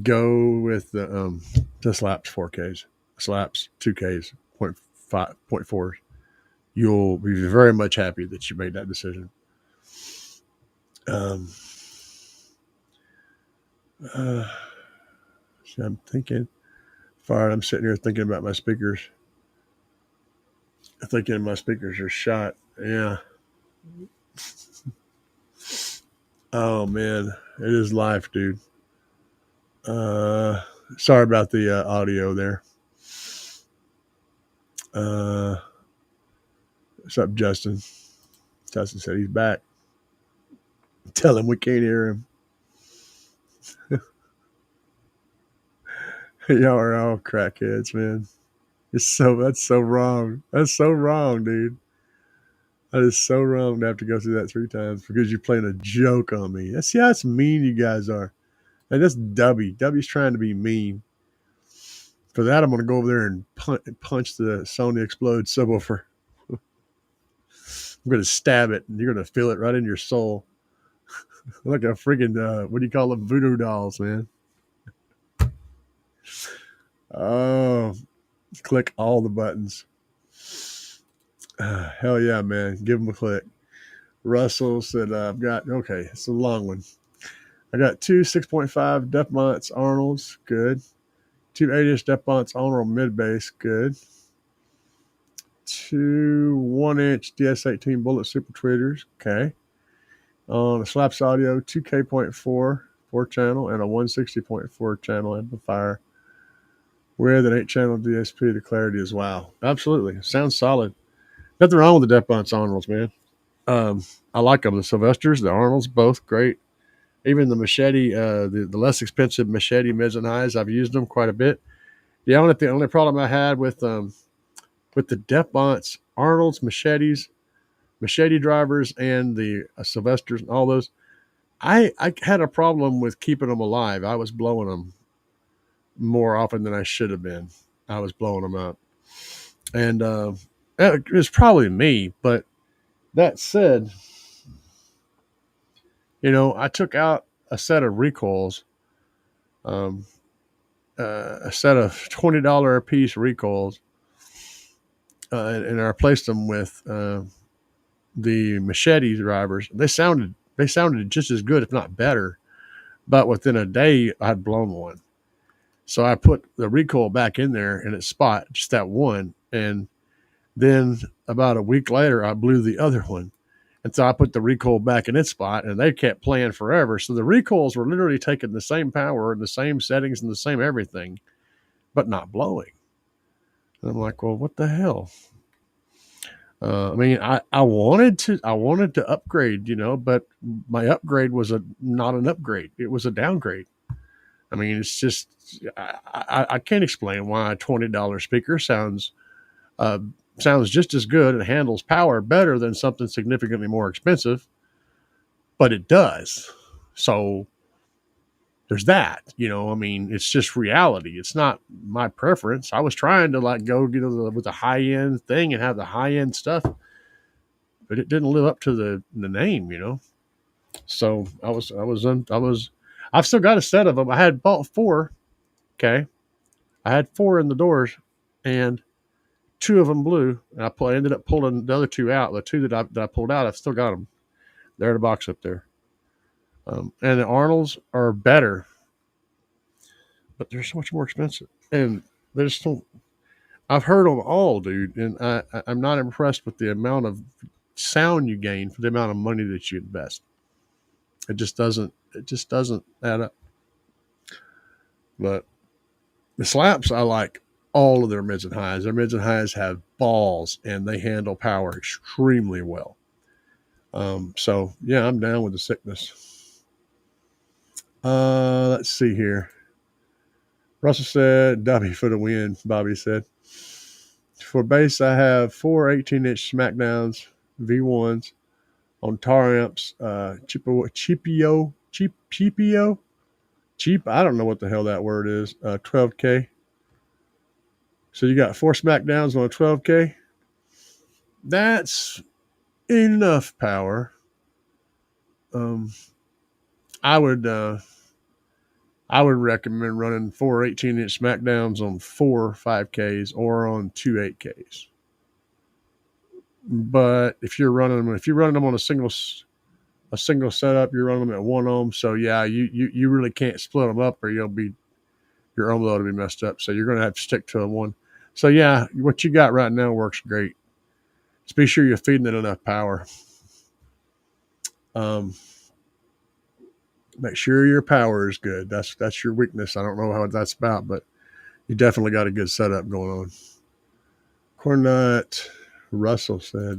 Go with the slaps 4Ks, slaps 2Ks, 0.5, 0.4. You'll be very much happy that you made that decision. So I'm thinking, I'm sitting here thinking about my speakers. Thinking my speakers are shot. Yeah. Oh man, it is life, dude. Sorry about the audio there. What's up, Justin? Justin said he's back. Tell him we can't hear him. Y'all are all crackheads, man. That's so wrong. That's so wrong, dude. That is so wrong to have to go through that 3 times because you're playing a joke on me. See how mean you guys are. And that's Dubby. Dubby's trying to be mean. For that, I'm going to go over there and punch the Sony Explode subwoofer. I'm going to stab it, and you're going to feel it right in your soul. Like a friggin', what do you call them? Voodoo dolls, man. Oh, click all the buttons. Hell yeah, man. Give them a click. Russell said, I've got, okay, it's a long one. I got 2 6.5 Duff Mott's Arnolds, good. 2 8-inch Duff Mott's Arnold mid bass, good. 2 1-inch DS18 Bullet Super Tweeters, okay. On a Slaps Audio, 2K.4 4-channel and a 160.4 channel amplifier with an 8-channel DSP. The clarity is wow. Absolutely. Sounds solid. Nothing wrong with the Duff Mott's Arnolds, man. I like them. The Sylvesters, the Arnolds, both great. Even the Machete, the less expensive Machete Mids and Highs, I've used them quite a bit. The only problem I had with the Duff Mott's Arnold's, Machetes, Machete drivers, and the Sylvesters and all those, I had a problem with keeping them alive. I was blowing them more often than I should have been. I was blowing them up. And it was probably me, but that said, I took out a set of recoils, a set of $20 a piece recoils, and I replaced them with the Machete drivers. They sounded just as good, if not better. But within a day, I'd blown one. So I put the recoil back in there in its spot, just that one. And then about a week later, I blew the other one. And so I put the recoil back in its spot, and they kept playing forever. So the recoils were literally taking the same power and the same settings and the same everything, but not blowing. And I'm like, well, what the hell? I mean, I wanted to upgrade, but my upgrade was not an upgrade. It was a downgrade. I mean, it's just I can't explain why a $20 speaker uh, sounds just as good and handles power better than something significantly more expensive, but it does. So there's that. I mean, it's just reality. It's not my preference. I was trying to like go with the high end thing and have the high end stuff, but it didn't live up to the name. So I've still got a set of them. I had bought four. Okay, I had four in the doors, and two of them blew. And I ended up pulling the other two out. The two that I pulled out, I've still got them. They're in a box up there. And the Arnolds are better, but they're so much more expensive. And they just don't. I've heard them all, dude, and I'm not impressed with the amount of sound you gain for the amount of money that you invest. It just doesn't. It just doesn't add up. But the slaps, I like all of their mids and highs. Their mids and highs have balls, and they handle power extremely well. So yeah, I'm down with the sickness. Let's see here. Russell said, "W for the win." Bobby said, "For bass, I have four 18-inch Smackdowns V1s on tar amps. Cheapio. Cheap. I don't know what the hell that word is. 12K. So you got four Smackdowns on a 12K. That's enough power. I would recommend running four 18-inch Smackdowns on four 5Ks or on two 8Ks. But if you're running them on a single setup, you're running them at 1 ohm. So yeah, you really can't split them up, or your ohm load will be messed up. So you're going to have to stick to a one. So yeah, what you got right now works great. Just be sure you're feeding it enough power. Make sure your power is good. That's your weakness. I don't know how that's about, but you definitely got a good setup going on. Cornut Russell said,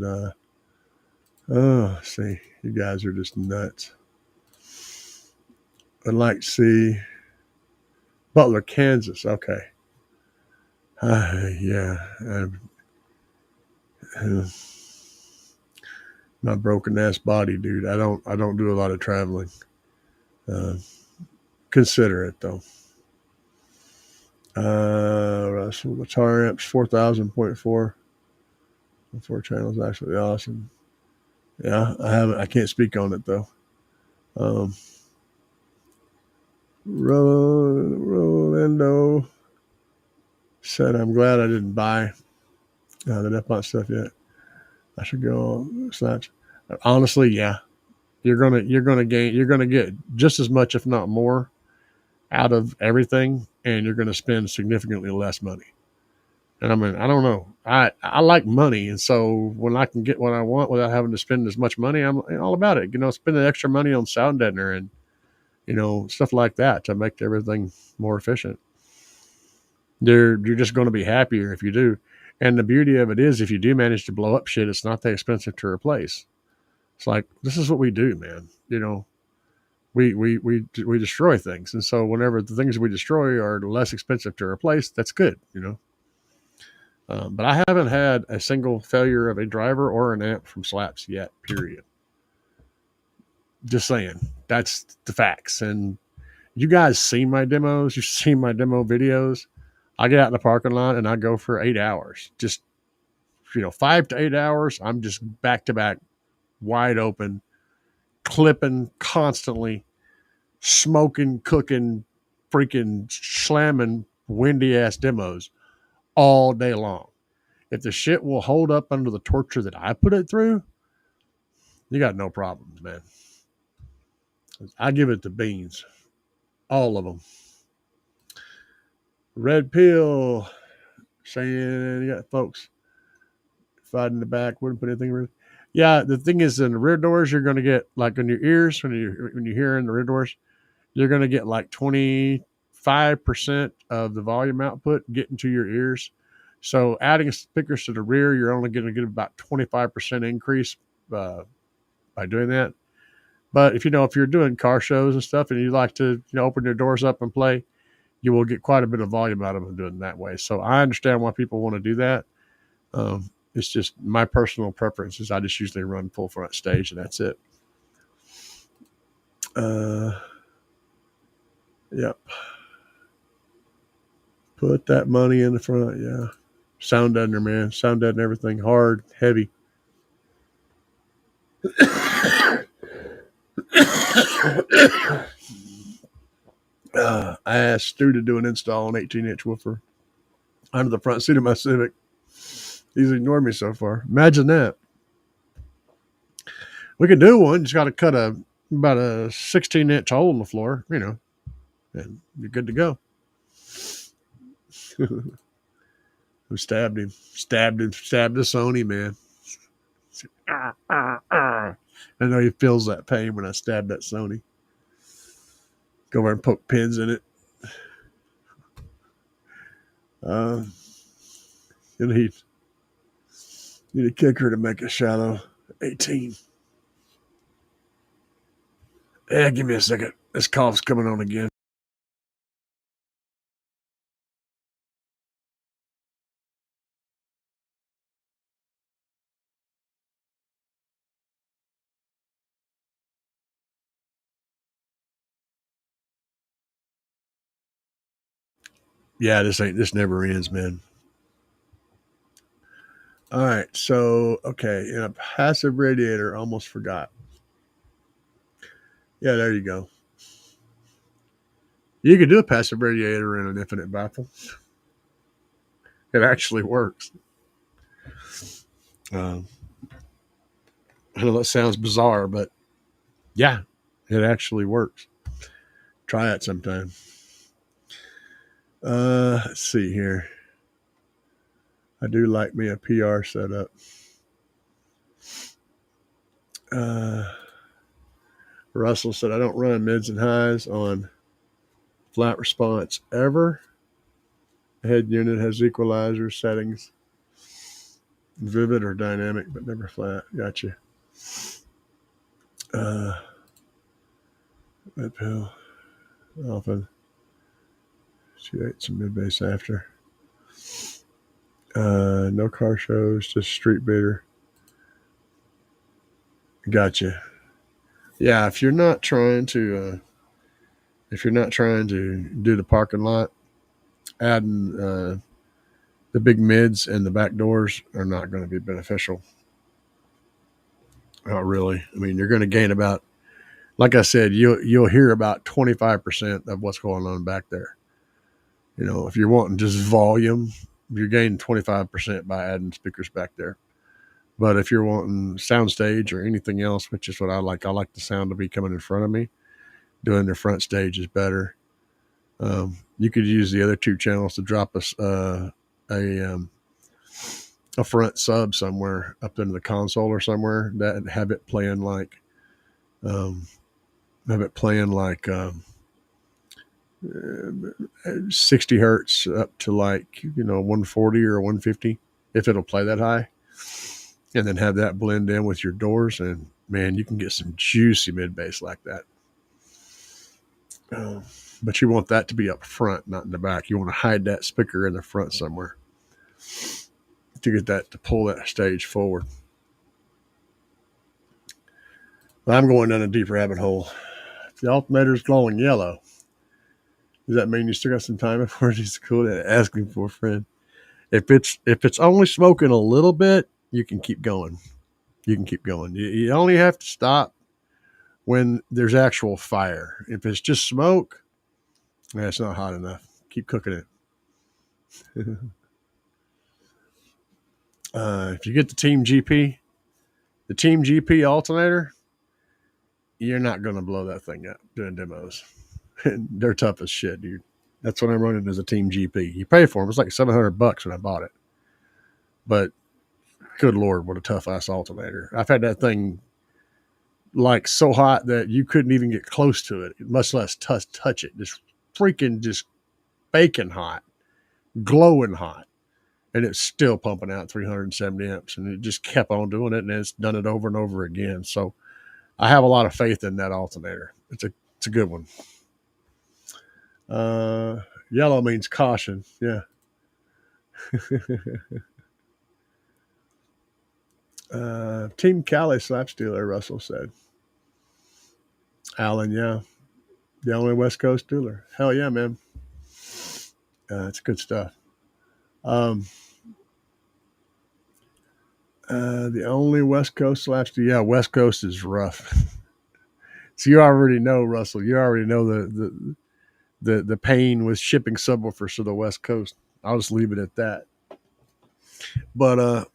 see, you guys are just nuts. I'd like to see Butler, Kansas. Okay. Yeah. My broken ass body, dude. I don't do a lot of traveling. Consider it though. Russell, the tar amps 4,000.4. 4 channels, actually awesome. Yeah, I can't speak on it though. Rolando said, "I'm glad I didn't buy the DEFBOT stuff yet. I should go on Snatch." Honestly, yeah, you're gonna get just as much, if not more, out of everything, and you're gonna spend significantly less money. And I mean, I don't know. I like money, and so when I can get what I want without having to spend as much money, I'm all about it. Spending extra money on sound deadener and stuff like that to make everything more efficient. You're just going to be happier if you do. And the beauty of it is, if you do manage to blow up shit, it's not that expensive to replace. It's like, this is what we do, man. We destroy things, and so whenever the things we destroy are less expensive to replace, that's good. But I haven't had a single failure of a driver or an amp from slaps yet, period. Just saying. That's the facts. And you guys seen my demos. You've seen my demo videos. I get out in the parking lot and I go for 8 hours. Just, 5 to 8 hours. I'm just back to back, wide open, clipping constantly, smoking, cooking, freaking slamming windy ass demos all day long. If the shit will hold up under the torture that I put it through, you got no problems, man. I give it the beans. All of them. Red Pill saying, you got folks, Five in the back, wouldn't put anything really. Yeah, the thing is, in the rear doors, you're going to get like in your ears when you hear in the rear doors, you're going to get like 25% of the volume output getting to your ears. So adding speakers to the rear, you're only going to get about 25% increase by doing that. But if you're doing car shows and stuff, and you like to open your doors up and play, you will get quite a bit of volume out of them doing it that way. So I understand why people want to do that. It's just my personal preference is I just usually run full front stage and that's it. Yep. Put that money in the front. Yeah. Sound deadener, man. Sound deadener, everything hard, heavy. I asked Stu to do an install on 18-inch woofer under the front seat of my Civic. He's ignored me so far. Imagine that. We could do one. Just got to cut about a 16-inch hole in the floor, and you're good to go. Who stabbed him? Stabbed the Sony, man. I know he feels that pain when I stabbed that Sony. Go over and poke pins in it. You need a kicker to make it shallow. 18. Yeah, give me a second. This cough's coming on again. Yeah, this never ends, man. All right, so okay, in a passive radiator, almost forgot. Yeah, there you go. You could do a passive radiator in an infinite baffle. It actually works. I know that sounds bizarre, but yeah, it actually works. Try it sometime. Let's see here. I do like me a PR setup. Russell said, I don't run mids and highs on flat response ever. The head unit has equalizer settings. Vivid or dynamic, but never flat. Gotcha. Mid pill. Often. She ate some mid bass after. No car shows, just street beater. Gotcha. Yeah, if you're not trying to do the parking lot, adding the big mids and the back doors are not going to be beneficial. Not really. I mean, you're going to gain about, like I said, you'll hear about 25% of what's going on back there. If you're wanting just volume, you're gaining 25% by adding speakers back there. But if you're wanting soundstage or anything else, which is what I like the sound to be coming in front of me. Doing the front stage is better. You could use the other two channels to drop a front sub somewhere up into the console or somewhere that have it playing like 60 hertz up to 140 or 150 if it'll play that high, and then have that blend in with your doors, and man, you can get some juicy mid bass like that. But you want that to be up front, not in the back. You want to hide that speaker in the front somewhere to get that to pull that stage forward. But I'm going down a deep rabbit hole. If the alternator is glowing yellow, does that mean you still got some time before it's cool? Asking for a friend. If it's only smoking a little bit, you can keep going. You only have to stop when there's actual fire. If it's just smoke, that's not hot enough. Keep cooking it. If you get the Team GP alternator, you're not going to blow that thing up doing demos. They're tough as shit, dude. That's what I'm running as a Team GP. You pay for them. It's like $700 when I bought it. But good Lord, what a tough ass alternator. I've had that thing like so hot that you couldn't even get close to it, much less touch it. Just freaking just baking hot, glowing hot. And it's still pumping out 370 amps. And it just kept on doing it, and it's done it over and over again. So I have a lot of faith in that alternator. It's a good one. Yellow means caution. Yeah. Team Cali slap stealer, Russell said. Alan, yeah. The only West Coast dealer. Hell yeah, man. It's good stuff. The only West Coast slap stealer. Yeah, West Coast is rough. So you already know, Russell. You already know the pain with shipping subwoofers to the West Coast. I'll just leave it at that. But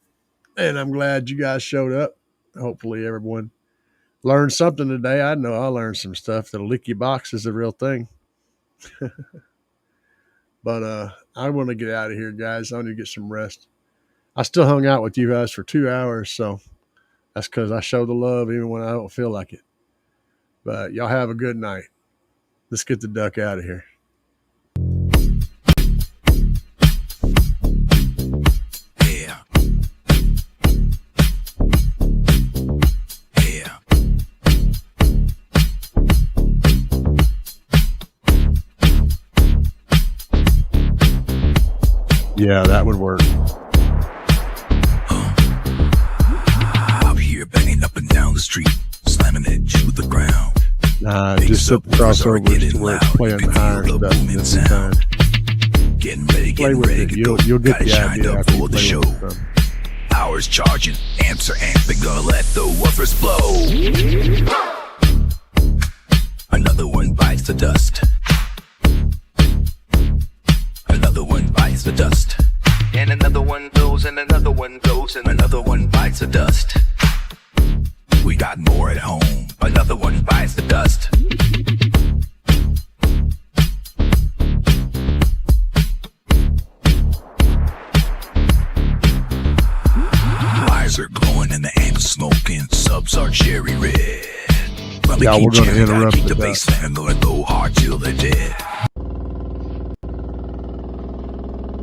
and I'm glad you guys showed up. Hopefully everyone learned something today. I know I learned some stuff. The leaky box is the real thing. But I want to get out of here, guys. I want to get some rest. I still hung out with you guys for 2 hours, so that's because I show the love even when I don't feel like it. But y'all have a good night. Let's get the duck out of here. Yeah. Yeah. Yeah, that would work. Out here banging up and down the street, slamming it to the ground. Just set the crossovers to where it's playing higher stuff this time. Getting ready, Play with it. You'll get the idea after you play with it. Hours charging, amps are amping, gonna let the woofers blow. Another one bites the dust. Another one bites the dust. And another one goes, and another one goes, and another one bites the dust. We got more at home. Another one bites the dust. Wires are glowing and the amps smoking. Subs are cherry red. Yeah, we're going to interrupt the bass line. Gonna go hard till they're dead.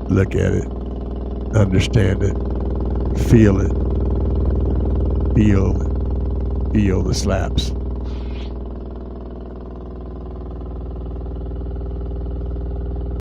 Look at it. Understand it. Feel it. Feel the slaps.